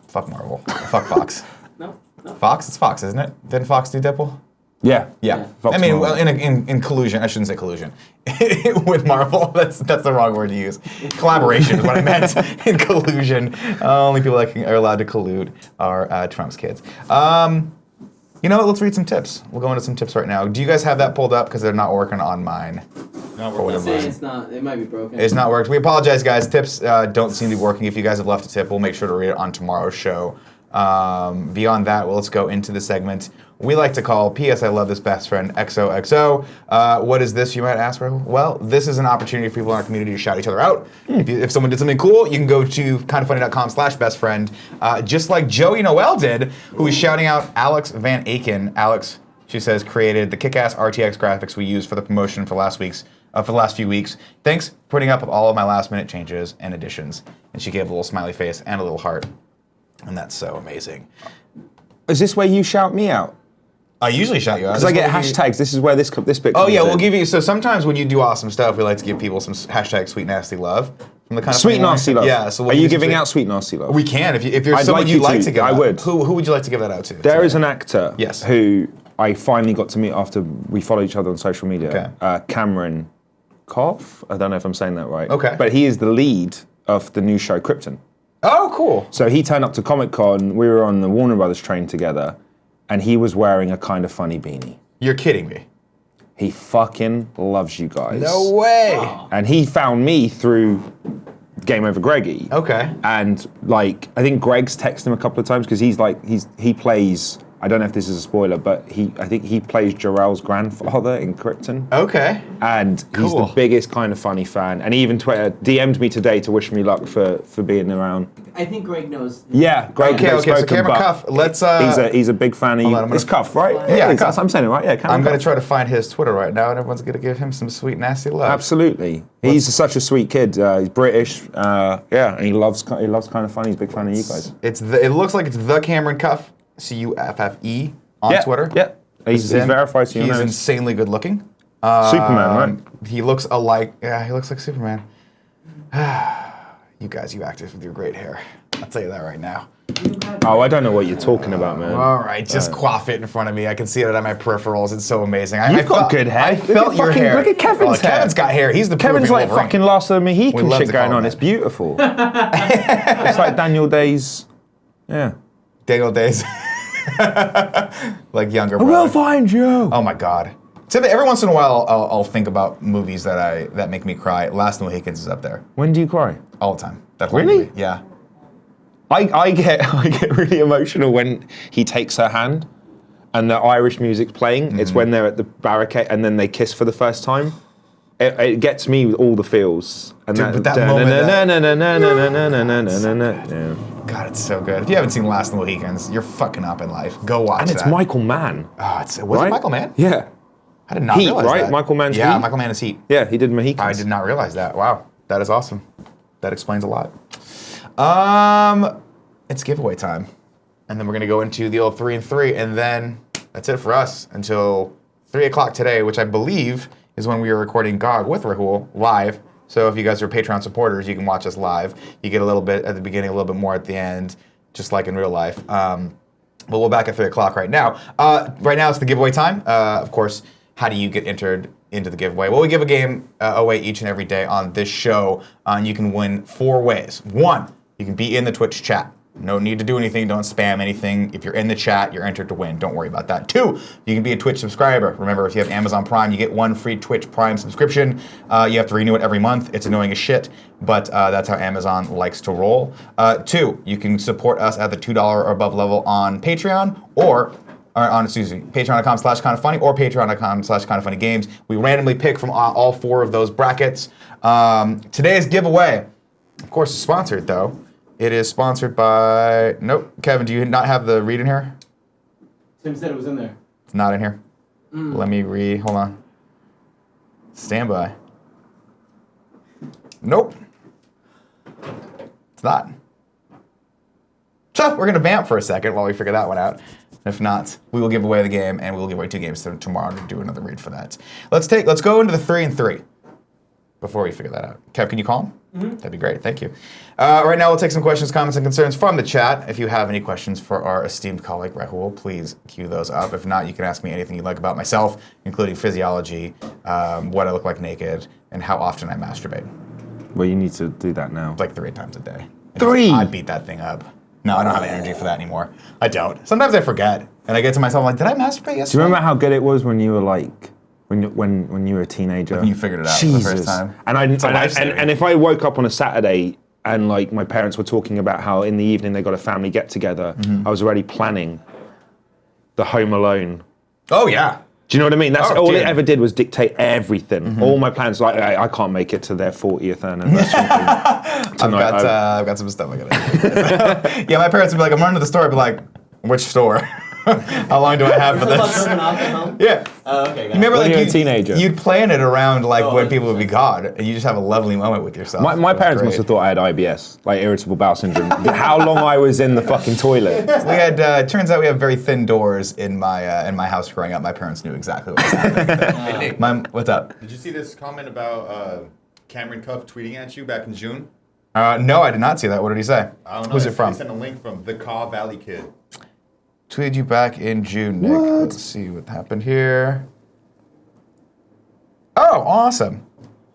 Fuck Marvel. Fuck Fox. No. Fox? It's Fox, isn't it? Didn't Fox do Deadpool? Yeah. Yeah. Fox I mean, Marvel. well, in collusion. I shouldn't say collusion. With Marvel, that's the wrong word to use. Collaboration is what I meant. In collusion, only people that are allowed to collude are Trump's kids. You know what? Let's read some tips. We'll go into some tips right now. Do you guys have that pulled up? Because they're not working on mine. It's saying it's not. It might be broken. It's not worked. We apologize, guys. Tips don't seem to be working. If you guys have left a tip, we'll make sure to read it on tomorrow's show. Beyond that, well, let's go into the segment we like to call P.S. I Love This Best Friend XOXO. What is this, you might ask, Rebel? Well, this is an opportunity for people in our community to shout each other out. If someone did something cool, you can go to kindoffunny.com/bestfriend, just like Joey Noel did, who is shouting out Alex Van Aken. Alex, she says, created the kick-ass RTX graphics we used for the promotion for last few weeks. Thanks for putting up with all of my last-minute changes and additions. And she gave a little smiley face and a little heart. And that's so amazing. Is this where you shout me out? I usually shout you out. Because I get hashtags. This is where this bit Oh comes yeah, in. we'll give you. So sometimes when you do awesome stuff, we like to give people some hashtag sweet nasty love from the kind of Sweet nasty love. Yeah. So we'll are you use giving some- out sweet nasty love? We can if you're I'd someone like you'd you like to. to give. I out. would. Who would you like to give that out to? There is an actor. Yes. Who I finally got to meet after we followed each other on social media. Okay. Cameron Koff. I don't know if I'm saying that right. Okay. But he is the lead of the new show Krypton. Oh, cool. So he turned up to Comic Con. We were on the Warner Brothers train together, and he was wearing a kind of funny beanie. You're kidding me. He fucking loves you guys. No way. And he found me through Game Over Greggy. Okay. And like, I think Greg's texted him a couple of times because he plays. I don't know if this is a spoiler, but I think he plays Jor-El's grandfather in Krypton. Okay. And he's Cool. the biggest kind of funny fan. And he even DM'd me today to wish me luck for being around. I think Greg knows. Yeah, Greg. Okay. they've So spoken, Cameron but Cuff. Let's. He's a big fan of you. on, I'm It's gonna- Cuff, right? Yeah, it's- Cuff. I'm saying it right. Yeah, Cameron I'm gonna Cuff. try to find his Twitter right now, and everyone's gonna give him some sweet nasty love. Absolutely. He's such a sweet kid. He's British. Yeah, and he loves kind of funny. He's a big fan of you guys. It looks like it's the Cameron Cuff, CUFFE on Yeah, Twitter. Yeah. He's him. verified to your He's nose. insanely good looking. Superman, right? He looks alike. Yeah, he looks like Superman. You guys, you actors with your great hair. I'll tell you that right now. Oh, I don't know what you're talking about, man. All right, just quaff it in front of me. I can see it on my peripherals. It's so amazing. You've got good hair. I Look felt at your fucking- hair. look at Kevin's hair. Kevin's got hair. He's the Kevin's proving like Wolverine. fucking last of the We Mohican love shit to call going him on. that. It's beautiful. It's like Daniel Day's. Yeah. Daniel Days. Like younger I brother. will find you. Oh my God. So every once in a while, I'll think about movies that make me cry. Last of the Mohicans is up there When do you cry? all the time. That whole Really? movie. Yeah. I get really emotional when he takes her hand and the Irish music's playing. It's when they're at the barricade and then they kiss for the first time. It gets me with all the feels. And Dude, but that moment yeah. God, it's so good. If you haven't seen Last of the Mohicans, you're fucking up in life. Go watch And it's that. Michael Mann. Was it right? Michael Mann? Yeah. I did not Heat, realize right? that. Michael Mann's Yeah, Heat? Michael Mann is Heat. Yeah, he did Mohicans. I did not realize that. Wow, that is awesome. That explains a lot. It's giveaway time, and then we're gonna go into the old 3 and 3, and then that's it for us until 3 o'clock today, which I believe is when we are recording GOG with Rahul live. So if you guys are Patreon supporters, you can watch us live. You get a little bit at the beginning, a little bit more at the end, just like in real life. But we're back at 3 o'clock right now. Right now it's the giveaway time. Of course, how do you get entered into the giveaway? Well, we give a game away each and every day on this show, and you can win 4 ways. 1, you can be in the Twitch chat. No need to do anything. Don't spam anything. If you're in the chat, you're entered to win. Don't worry about that. 2, you can be a Twitch subscriber. Remember, if you have Amazon Prime, you get 1 free Twitch Prime subscription. You have to renew it every month. It's annoying as shit, but that's how Amazon likes to roll. 2, you can support us at the $2 or above level on Patreon or on, patreon.com/kindafunny or patreon.com/kindafunnygames. We randomly pick from all 4 of those brackets. Today's giveaway, of course, is sponsored, though. It is sponsored by... Nope. Kevin, do you not have the read in here? Tim said it was in there. It's not in here. Let me read. Hold on. Stand by. Nope. It's not. So we're going to vamp for a second while we figure that one out. If not, we will give away the game, and we will give away 2 games tomorrow to do another read for that. Let's go into the 3 and 3 before we figure that out. Kev, can you call him? That'd be great. Thank you. Right now, we'll take some questions, comments, and concerns from the chat. If you have any questions for our esteemed colleague, Rahul, please cue those up. If not, you can ask me anything you'd like about myself, including physiology, what I look like naked, and how often I masturbate. Well, you need to do that now. Like 3 times a day. 3? I beat that thing up. No, I don't have energy for that anymore. I don't. Sometimes I forget, and I get to myself, I'm like, did I masturbate yesterday? Do you remember how good it was when you were like... When you were a teenager, When you figured it out for the first time. And if I woke up on a Saturday and like my parents were talking about how in the evening they got a family get together, I was already planning the Home Alone. Oh, yeah. Do you know what I mean? That's Oh, all dude. it ever did was dictate everything. All my plans, like I can't make it to their 40th anniversary tonight. I've got some stuff I gotta do. Yeah, my parents would be like, I'm running to the store. I'd be like, which store? How long do I have for You're this? talking about dropping off at home? Yeah. Oh, okay, got Remember, When like you're a teenager. You'd plan it around like Oh, when people would be 100%. gone, and you just have a lovely moment with yourself. My It was parents great. must have thought I had IBS, like irritable bowel syndrome. How long I was in the fucking toilet. We had. It turns out we have very thin doors in my house growing up. My parents knew exactly what was happening. Hey, Nick, What's up? did you see this comment about Cameron Cuff tweeting at you back in June? No, I did not see that. What did he say? I don't know. Who's it from? He sent a link from the Caw Valley Kid. Tweeted you back in June, Nick. Let's see what happened here. Oh, awesome.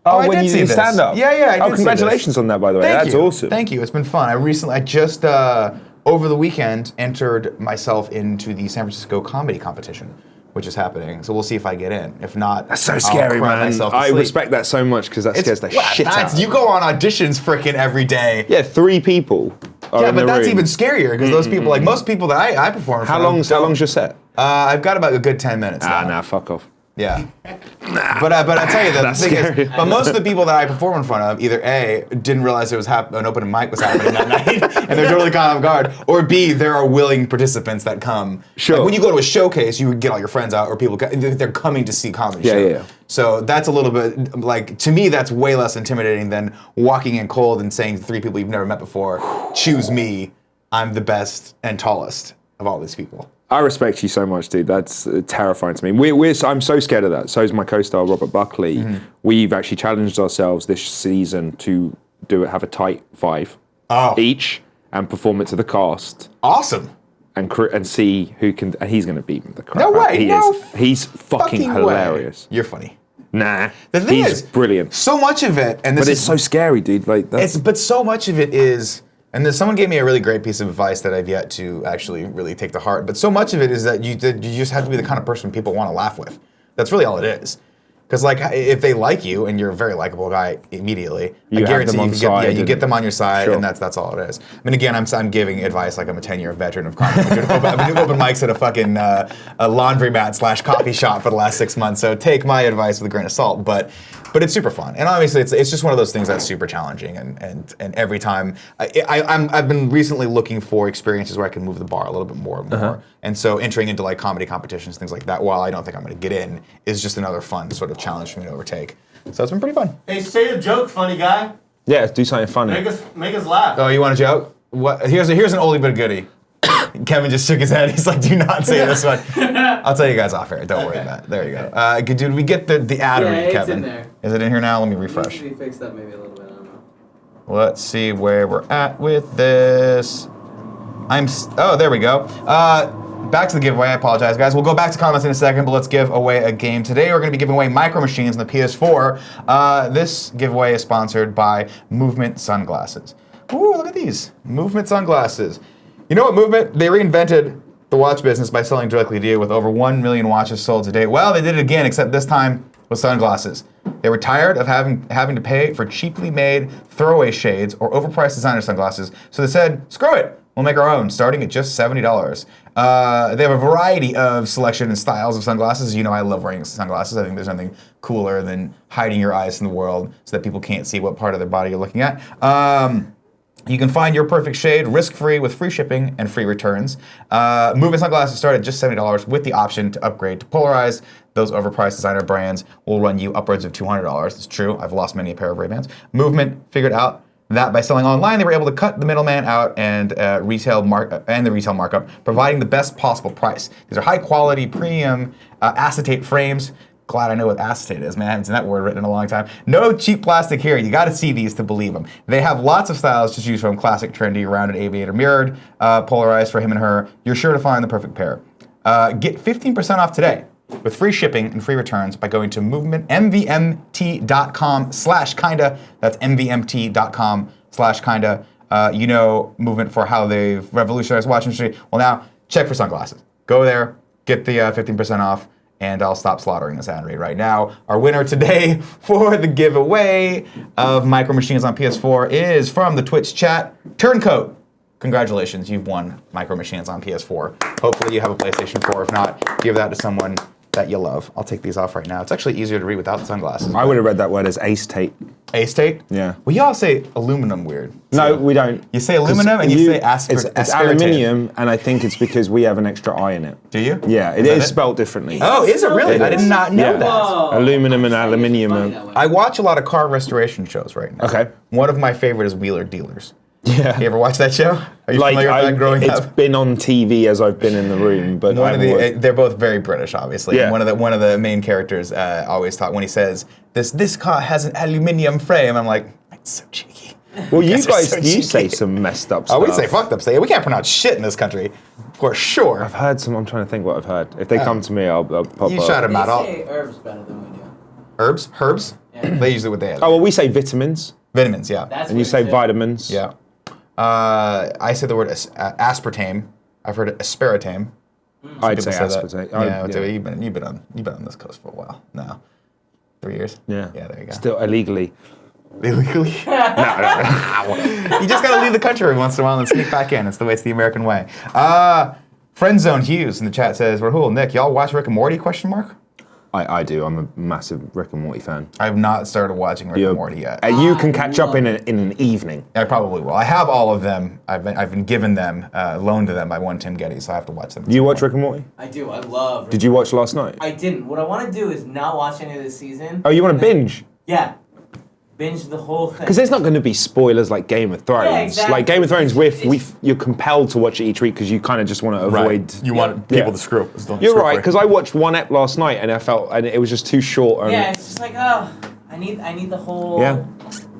Oh, I when did you see do this. stand up. Yeah, I Oh, did see congratulations this. on that, by the way. Thank That's you. awesome. Thank you. It's been fun. I just over the weekend entered myself into the San Francisco comedy competition, which is happening. So we'll see if I get in. If not, That's so I'll scary, cry man. myself to I sleep. respect that so much because that scares the shit out of me. You go on auditions freaking every day. Yeah, 3 people. Are Yeah, in but the that's room. even scarier because those people, like most people that I perform in How front of, long's your set? I've got about a good 10 minutes. now. Nah, fuck off. Yeah. But I tell you, the That's thing scary. is, but most of the people that I perform in front of, either A, didn't realize there was an open mic was happening that night, and they're totally caught off guard, or B, there are willing participants that come. Sure. Like when you go to a showcase, you would get all your friends out, or people, they're coming to see comedy show. Yeah. So that's a little bit, like, to me, that's way less intimidating than walking in cold and saying to 3 people you've never met before, choose me, I'm the best and tallest of all these people. I respect you so much, dude. That's terrifying to me. I'm so scared of that. So is my co-star Robert Buckley. Mm-hmm. We've actually challenged ourselves this season to have a tight 5 each and perform it to the cast Awesome. and see who can. And he's going to beat the crap. No out. way. He No is. He's fucking way. hilarious. You're funny. Nah. The thing he's is, brilliant. So much of it, and this But is it's so scary, dude. Like that's. but so much of it is, and someone gave me a really great piece of advice that I've yet to actually really take to heart. But so much of it is that you just have to be the kind of person people want to laugh with. That's really all it is. Because like if they like you and you're a very likable guy immediately, You I have guarantee them on you can get, side you get them on your side, Sure. and that's all it is. I mean, again, I'm giving advice like I'm a 10-year veteran of comedy. I've been doing open mics at a fucking a laundromat / coffee shop for the last 6 months. So take my advice with a grain of salt, but it's super fun, and obviously it's just one of those things that's super challenging, and every time I've been recently looking for experiences where I can move the bar a little bit more and more, and so entering into like comedy competitions, things like that. While I don't think I'm going to get in, is just another fun sort of challenge for me to overtake. So it's been pretty fun. Hey, say a joke, funny guy. Yeah, do something funny. Make us laugh. Oh, you want a joke? What? Here's an oldie but a goodie. Kevin just shook his head. He's like, "Do not say this one." I'll tell you guys off air. Don't worry about it. There you go. Did we get the ad Yeah, read, it's Kevin? in there. Is it in here now? Let me Needs refresh. to be fixed up maybe a little bit. I don't know. Let's see where we're at with this. Oh, there we go. Back to the giveaway. I apologize, guys. We'll go back to comments in a second, but let's give away a game. Today, we're going to be giving away Micro Machines on the PS4. This giveaway is sponsored by Movement Sunglasses. Ooh, look at these. Movement Sunglasses. You know what, Movement? They reinvented the watch business by selling directly to you with over 1 million watches sold to date. Well, they did it again, except this time with sunglasses. They were tired of having to pay for cheaply made throwaway shades or overpriced designer sunglasses, so they said, screw it. We'll make our own, starting at just $70. They have a variety of selection and styles of sunglasses. You know I love wearing sunglasses. I think there's nothing cooler than hiding your eyes from the world so that people can't see what part of their body you're looking at. You can find your perfect shade risk-free with free shipping and free returns. Movement sunglasses start at just $70 with the option to upgrade to polarized. Those overpriced designer brands will run you upwards of $200. It's true. I've lost many a pair of Ray-Bans. Movement figured out that by selling online, they were able to cut the middleman out and the retail markup, providing the best possible price. These are high-quality, premium acetate frames. Glad I know what acetate is, man. I haven't seen that word written in a long time. No cheap plastic here. You got to see these to believe them. They have lots of styles to choose from: classic, trendy, rounded, aviator, mirrored, polarized for him and her. You're sure to find the perfect pair. Get 15% off today with free shipping and free returns by going to mvmt.com/kinda. That's mvmt.com/kinda. You know Movement for how they've revolutionized the watch industry. Well, now check for sunglasses. Go there, get the 15% off. And I'll stop slaughtering this ad read right now. Our winner today for the giveaway of Micro Machines on PS4 is from the Twitch chat, Turncoat. Congratulations, you've won Micro Machines on PS4. Hopefully you have a PlayStation 4. If not, give that to someone that you love. I'll take these off right now. It's actually easier to read without the sunglasses. I would have read that word as acetate. Acetate? Yeah. Well, y'all say aluminum weird. No, we don't. You say aluminum and you say It's aluminium, and I think it's because we have an extra I in it. Do you? Yeah, it that is it? spelled differently. Oh, is it really? It I did is. not know Yeah. that. Whoa. Aluminum and It's aluminium. funny that way. I watch a lot of car restoration shows right now. Okay. One of my favorite is Wheeler Dealers. Yeah. You ever watch that show? Are you familiar with that growing it's up? been on TV as I've been in the room, but They're both very British, obviously. Yeah. And one of the main characters always talk when he says this car has an aluminium frame. I'm like, that's so cheeky. well, you Guys are guys, so you say cheeky. some messed up stuff. Oh, we say fucked up stuff. We can't pronounce shit in this country, for sure. I've heard some. I'm trying to think what I've heard. If they come to me, I'll pop You up. shot him They out. All say herbs better than we do. herbs. Yeah. They usually what they have. Oh well, we say vitamins, Vitamins. Yeah. That's and you weird, say too. vitamins. Yeah. I say the word aspartame. I've heard aspartame. I'd say People say that. aspartame. Yeah, yeah. you've been on this coast for a while now. 3 years. Yeah. Yeah, there you go. Still illegally. Illegally. You just gotta leave the country every once in a while and sneak back in. It's the American way. Friendzone Hughes in the chat says, Rahul, Nick, y'all watch Rick and Morty? ? I do. I'm a massive Rick and Morty fan. I have not started watching Rick and Morty yet. You can catch up in an evening. I probably will. I have all of them. I've been given them, loaned to them by one Tim Gettys, so I have to watch them. You watch Rick and Morty? I do. I love. Did you watch last night? I didn't. What I want to do is not watch any of this season. Oh, you want to binge? Yeah. Binge the whole thing. Because there's not going to be spoilers like Game of Thrones. Yeah, exactly. Like Game of Thrones, you're compelled to watch it each week because you kind of just want to avoid. You want people to screw up. You're right, because I watched one ep last night and and it was just too short. And Yeah, it's just like, oh, I need the whole Yeah.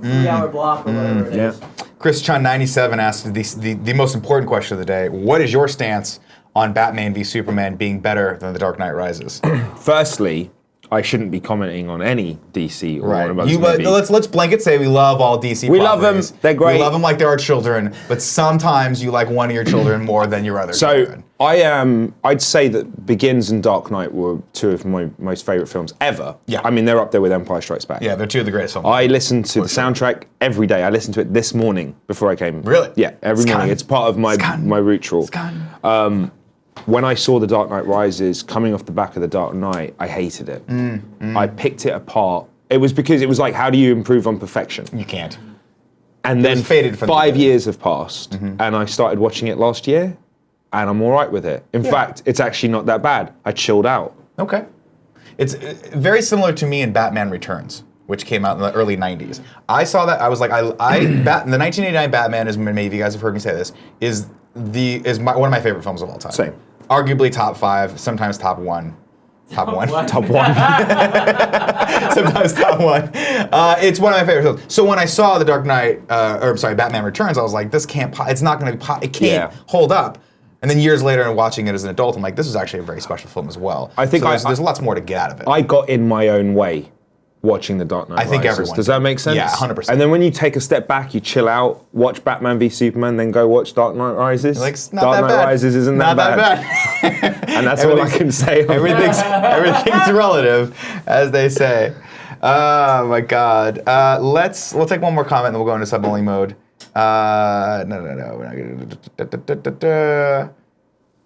3-hour block or whatever it is. Chris Chan 97 asks the most important question of the day. What is your stance on Batman v Superman being better than The Dark Knight Rises? Firstly, I shouldn't be commenting on any DC or Warner Brothers But movie. let's blanket say we love all DC. We love them. properties. They're great. We love them like they're our children. But sometimes you like one of your children more than your other So children. I'd say that Begins and Dark Knight were two of my most favourite films ever. Yeah. I mean, they're up there with Empire Strikes Back. Yeah, they're two of the greatest films. I listen to the soundtrack every day. I listened to it this morning before I came. Really? Yeah, every morning. It's part of my ritual. When I saw The Dark Knight Rises coming off the back of The Dark Knight, I hated it. I picked it apart. It was because it was like, how do you improve on perfection? You can't. And then faded from the 5 beginning. years have passed, and I started watching it last year, and I'm all right with it. In fact, it's actually not that bad. I chilled out. Okay. It's very similar to me in Batman Returns, which came out in the early 90s. I saw that, I was like, the 1989 Batman, is maybe you guys have heard me say this, is one of my favorite films of all time. Same. Arguably top 5, sometimes top 1. Top 1. What? Top one. Sometimes top 1. It's one of my favorite films. So when I saw The Dark Knight, Batman Returns, I was like, this can't, it's not going to, it can't hold up. And then years later, and watching it as an adult, I'm like, this is actually a very special film as well. I think so there's lots more to get out of it. I got in my own way watching The Dark Knight I think Rises. everyone Does did. that make sense? Yeah, 100%. And then when you take a step back, you chill out, watch Batman v Superman, then go watch Dark Knight Rises. Like, it's not Dark that Knight bad. Rises isn't not that bad. And that's all I can say. On Everything's relative, as they say. Oh my God. We'll take one more comment, and then we'll go into sub-only mode. No. We're not gonna.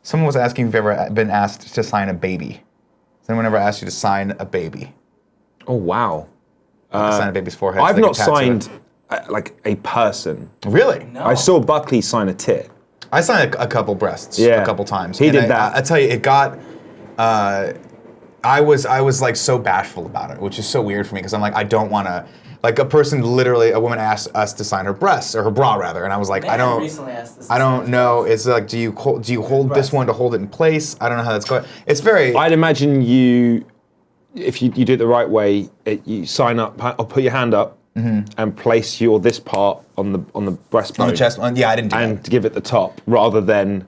Someone was asking if you've ever been asked to sign a baby. Has anyone ever asked you to sign a baby? Oh, wow. Sign a baby's forehead. so I've they not can tattoo signed it. like a person. Really? No. I saw Buckley sign a tit. I signed a couple breasts Yeah. a couple times. He And did that. I tell you, it got. I was like so bashful about it, which is so weird for me because I'm like, I don't want to. Like a woman asked us to sign her breasts or her bra rather, and I was like, Man, I don't. recently asked this I don't know. It's like, do you hold this Breast. one to hold it in place? I don't know how that's going. It's very. I'd imagine if you do it the right way, you sign up or put your hand up and place this part on the breastbone. on the chest. Yeah, I didn't do And that. give it the top rather than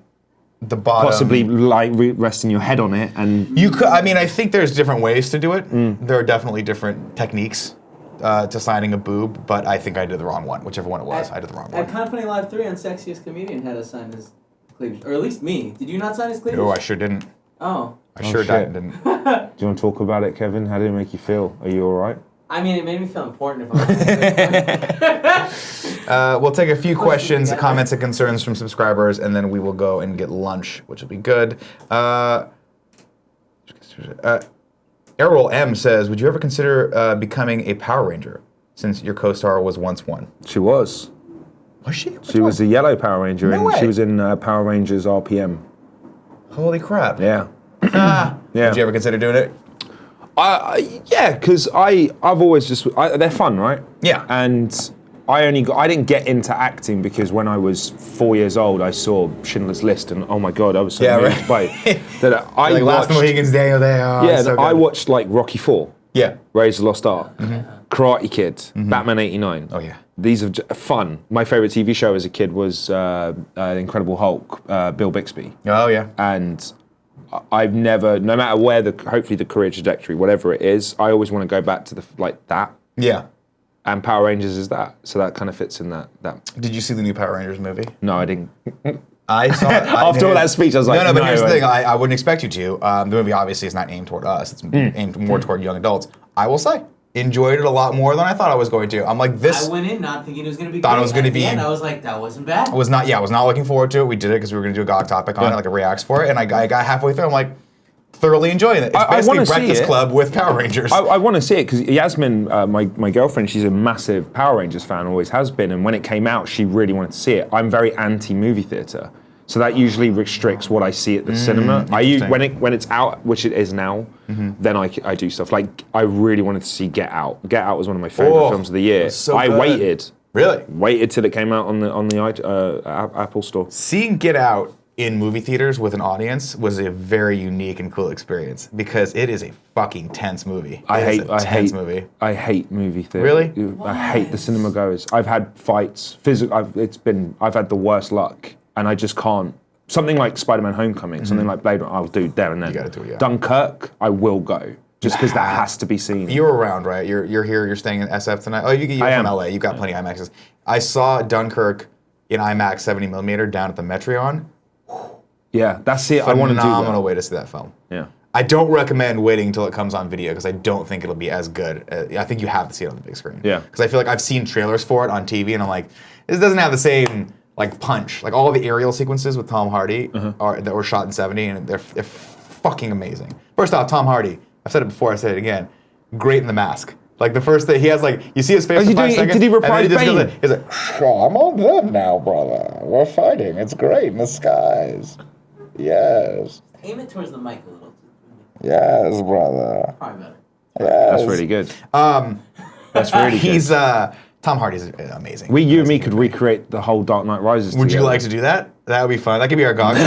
The bottom. possibly like resting your head on it and You could. I mean, I think there's different ways to do it. There are definitely different techniques to signing a boob, but I think I did the wrong one. Whichever one it was, I did the wrong At one. Kind of Funny Live 3 on Sexiest Comedian had us sign his cleavage. Or at least me. Did you not sign his cleavage? Oh, I sure didn't. Oh. I sure shit. didn't. Do you want to talk about it, Kevin? How did it make you feel? Are you all right? I mean, it made me feel important if I'm We'll take a few questions, together. comments, and concerns from subscribers, and then we will go and get lunch, which will be good. Errol M says, would you ever consider becoming a Power Ranger, since your co-star was once one? She was. Was she? She was a yellow Power Ranger, No and way. she was in Power Rangers RPM. Holy crap. Yeah. Ah. Yeah. Did you ever consider doing it? Yeah, because I've always they're fun, right? Yeah. And I didn't get into acting because when I was 4 years old, I saw Schindler's List, and oh my god, I was so Yeah, moved by it. That I Like Last watched, Mohicans Day, they are. yeah, so I good. watched like Rocky 4, Yeah. Raiders of the Lost Ark, Karate Kid, Batman '89. Oh, yeah. These are fun. My favorite TV show as a kid was Incredible Hulk, Bill Bixby. Oh, yeah. And I've never, no matter where hopefully the career trajectory, whatever it is, I always want to go back to that. Yeah. And Power Rangers is that, so that kind of fits in that. Did you see the new Power Rangers movie? No, I didn't. I saw it. After all that speech, I was like, no, but no, here's the I- thing. I wouldn't expect you to. The movie obviously is not aimed toward us. It's aimed more toward young adults. I will say, enjoyed it a lot more than I thought I was going to. I'm like, this I went in not thinking it was going to be Thought it great. was gonna At the be- end, I was like, that wasn't bad. I was not looking forward to it. We did it because we were going to do a GOG topic on it, like a reacts for it, and I got halfway through. I'm like, thoroughly enjoying it. It's I basically wanna see Breakfast it. Club with Power Rangers. I want to see it because Yasmin, my girlfriend, she's a massive Power Rangers fan, always has been, and when it came out, she really wanted to see it. I'm very anti-movie theatre, so that usually restricts what I see at the cinema. interesting. When it's out, which it is now, then I do stuff. Like I really wanted to see Get Out. Get Out was one of my favorite Oh, films of the year. that's so I good. Really? waited till it came out on the Apple Store. Seeing Get Out in movie theaters with an audience was a very unique and cool experience because it is a fucking tense movie. I It is a tense hate movie. I hate movie theater. Really? I hate the cinema goers. I've had fights. I've had the worst luck, and I just can't. Something like Spider-Man: Homecoming, something like Blade Runner, I'll do there and then. You gotta do it, yeah. Dunkirk, I will go just because that has to be seen. You're around, right? You're here. You're staying in SF tonight. Oh, you're I from am. LA. You've got plenty of IMAXs. I saw Dunkirk in IMAX 70mm down at the Metreon. Yeah, that's it. I want to do Phenomenal that. way to see that film. Yeah. I don't recommend waiting until it comes on video because I don't think it'll be as good. I think you have to see it on the big screen. Yeah. Because I feel like I've seen trailers for it on TV and I'm like, this doesn't have the same like punch. Like all the aerial sequences with Tom Hardy that were shot in '70 and they're fucking amazing. First off, Tom Hardy. I've said it before. I say it again. Great in The Mask. Like the first thing he has, like you see his face for 5 seconds. Did he reprise and then Bane? He's like, "Oh, I'm all good now, brother. We're fighting. It's great in the skies. Yes, Aim it towards the mic a little. yes, brother. Probably better. Yes." That's really good. That's really good. He's Tom Hardy's amazing. You and me could recreate the whole Dark Knight Rises. Would you together. like to do that? That would be fun. That could be our GOG. You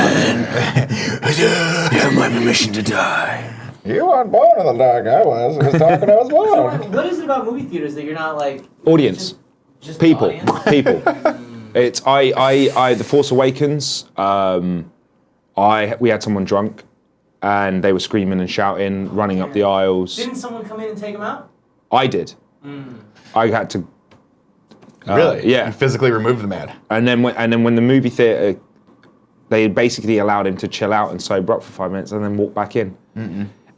have my permission to die. You weren't born in the dark. I was. I was talking. I was So, born. what is it about movie theaters that you're not like Audience. Just People. Audience? People. It's The Force Awakens. We had someone drunk, and they were screaming and shouting, running up the aisles. Didn't someone come in and take them out? I did. I had to. Really? Yeah. You physically removed the man. And then when the movie theater, they basically allowed him to chill out and sober up for 5 minutes, and then walk back in.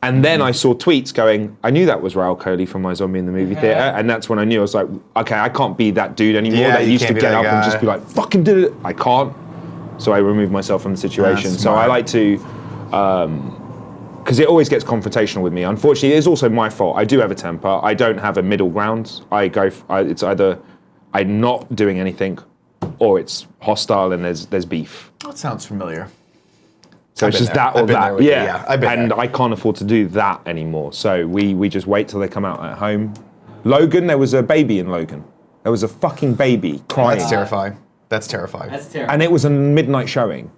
And then I saw tweets going, I knew that was Raoul Coley from My Zombie in the Movie Theater, and that's when I knew. I was like, okay, I can't be that dude anymore Yeah, that you used to can't be get that up and guy. just be like, fucking did it. I can't. So I removed myself from the situation. That's So I smart. like to, because it always gets confrontational with me. Unfortunately, it's also my fault. I do have a temper. I don't have a middle ground. It's either I'm not doing anything, or it's hostile and there's beef. That sounds familiar. So I've it's been just there. that or I've been there that. with you, Yeah. yeah. I've been And there. I can't afford to do that anymore. So we just wait till they come out at home. Logan, there was a baby in Logan. There was a fucking baby crying. That's terrifying. That's terrifying. That's terrible. And it was a midnight showing.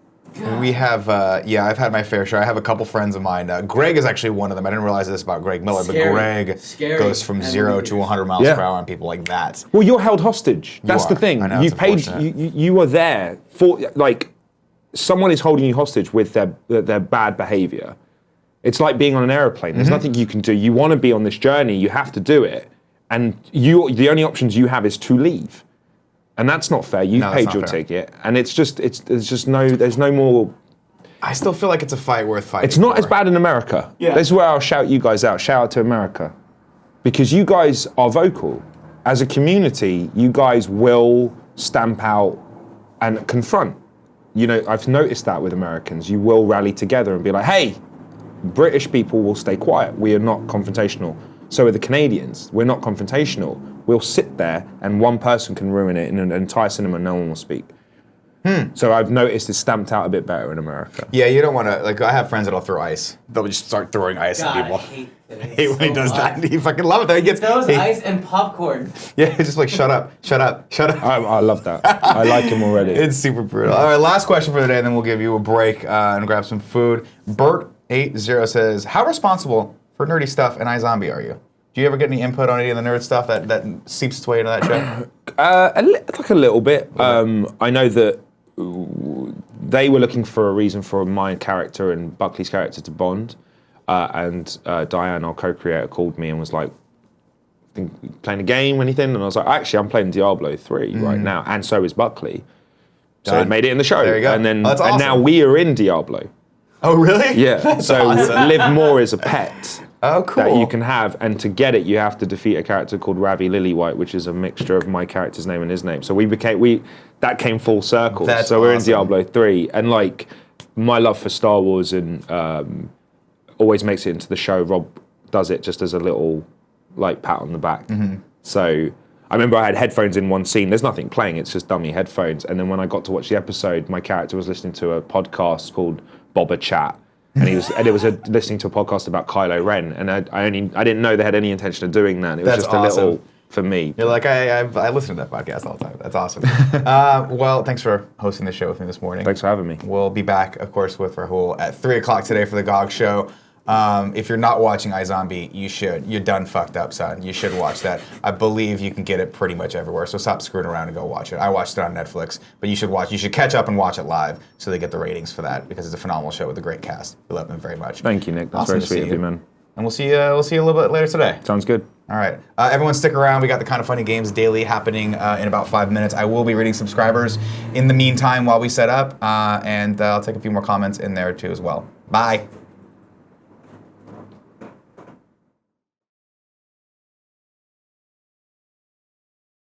We have, I've had my fair share. I have a couple friends of mine. Greg is actually one of them. I didn't realize this about Greg Miller, Scary. but Greg Scary. goes from And 0 movie to 100 miles Yeah. per hour on people like that. Well, you're held hostage. That's the are. thing. I know, You it's paid. unfortunate. You were there for someone is holding you hostage with their bad behavior. It's like being on an airplane. There's nothing you can do. You want to be on this journey. You have to do it, and the only options you have is to leave, and that's not fair. You've No, that's paid not your fair. ticket, and there's no more. I still feel like it's a fight worth fighting. It's not for. as bad in America. Yeah. This is where I'll shout you guys out. Shout out to America. Because you guys are vocal. As a community, you guys will stamp out and confront. I've noticed that with Americans. You will rally together and be like, hey, British people will stay quiet. We are not confrontational. So with the Canadians, we're not confrontational. We'll sit there and one person can ruin it in an entire cinema, no one will speak. So I've noticed it's stamped out a bit better in America. Yeah, you don't want to. Like, I have friends that'll throw ice. They'll just start throwing ice God, at people. I hate that. I hate when he does that. He fucking love it. Though. He gets Those he- ice and popcorn. Yeah, he's just like shut up, shut up, shut up. I love that. I like him already. It's super brutal. All right, last question for the day, and then we'll give you a break and grab some food. Bert80 says, "How responsible for nerdy stuff in iZombie are you? Do you ever get any input on any of the nerd stuff that seeps its way into that show?" Like a little bit. I know that they were looking for a reason for my character and Buckley's character to bond, and Diane, our co-creator, called me and was like, "Playing a game, anything?" And I was like, "Actually, I'm playing Diablo 3 right now, and so is Buckley." So Done. it made it in the show, There you go. and then Oh, that's and now awesome. we are in Diablo. Oh, really? Yeah. That's So awesome. Liv Moore is a pet. Oh, cool. That you can have, and to get it, you have to defeat a character called Ravi Lillywhite, which is a mixture of my character's name and his name. So that came full circle. That's so we're in awesome. Diablo 3, and my love for Star Wars and always makes it into the show. Rob does it just as a little pat on the back. Mm-hmm. So I remember I had headphones in one scene. There's nothing playing; it's just dummy headphones. And then when I got to watch the episode, my character was listening to a podcast called Boba Chat. And it was listening to a podcast about Kylo Ren, and I didn't know they had any intention of doing that. It was That's just a awesome. little for me. You're like, I listen to that podcast all the time. That's awesome. Well, thanks for hosting the show with me this morning. Thanks for having me. We'll be back, of course, with Rahul at 3 o'clock today for the GOG show. If you're not watching iZombie, you should. You're done fucked up, son. You should watch that. I believe you can get it pretty much everywhere, so stop screwing around and go watch it. I watched it on Netflix, but you should catch up and watch it live so they get the ratings for that, because it's a phenomenal show with a great cast. We love them very much. Thank you, Nick. That's Awesome very to sweet see of you, man. and we'll see you a little bit later today. Sounds good. All right. Everyone stick around. We got the Kind of Funny Games daily happening in about 5 minutes. I will be reading subscribers in the meantime while we set up, and I'll take a few more comments in there too as well. Bye.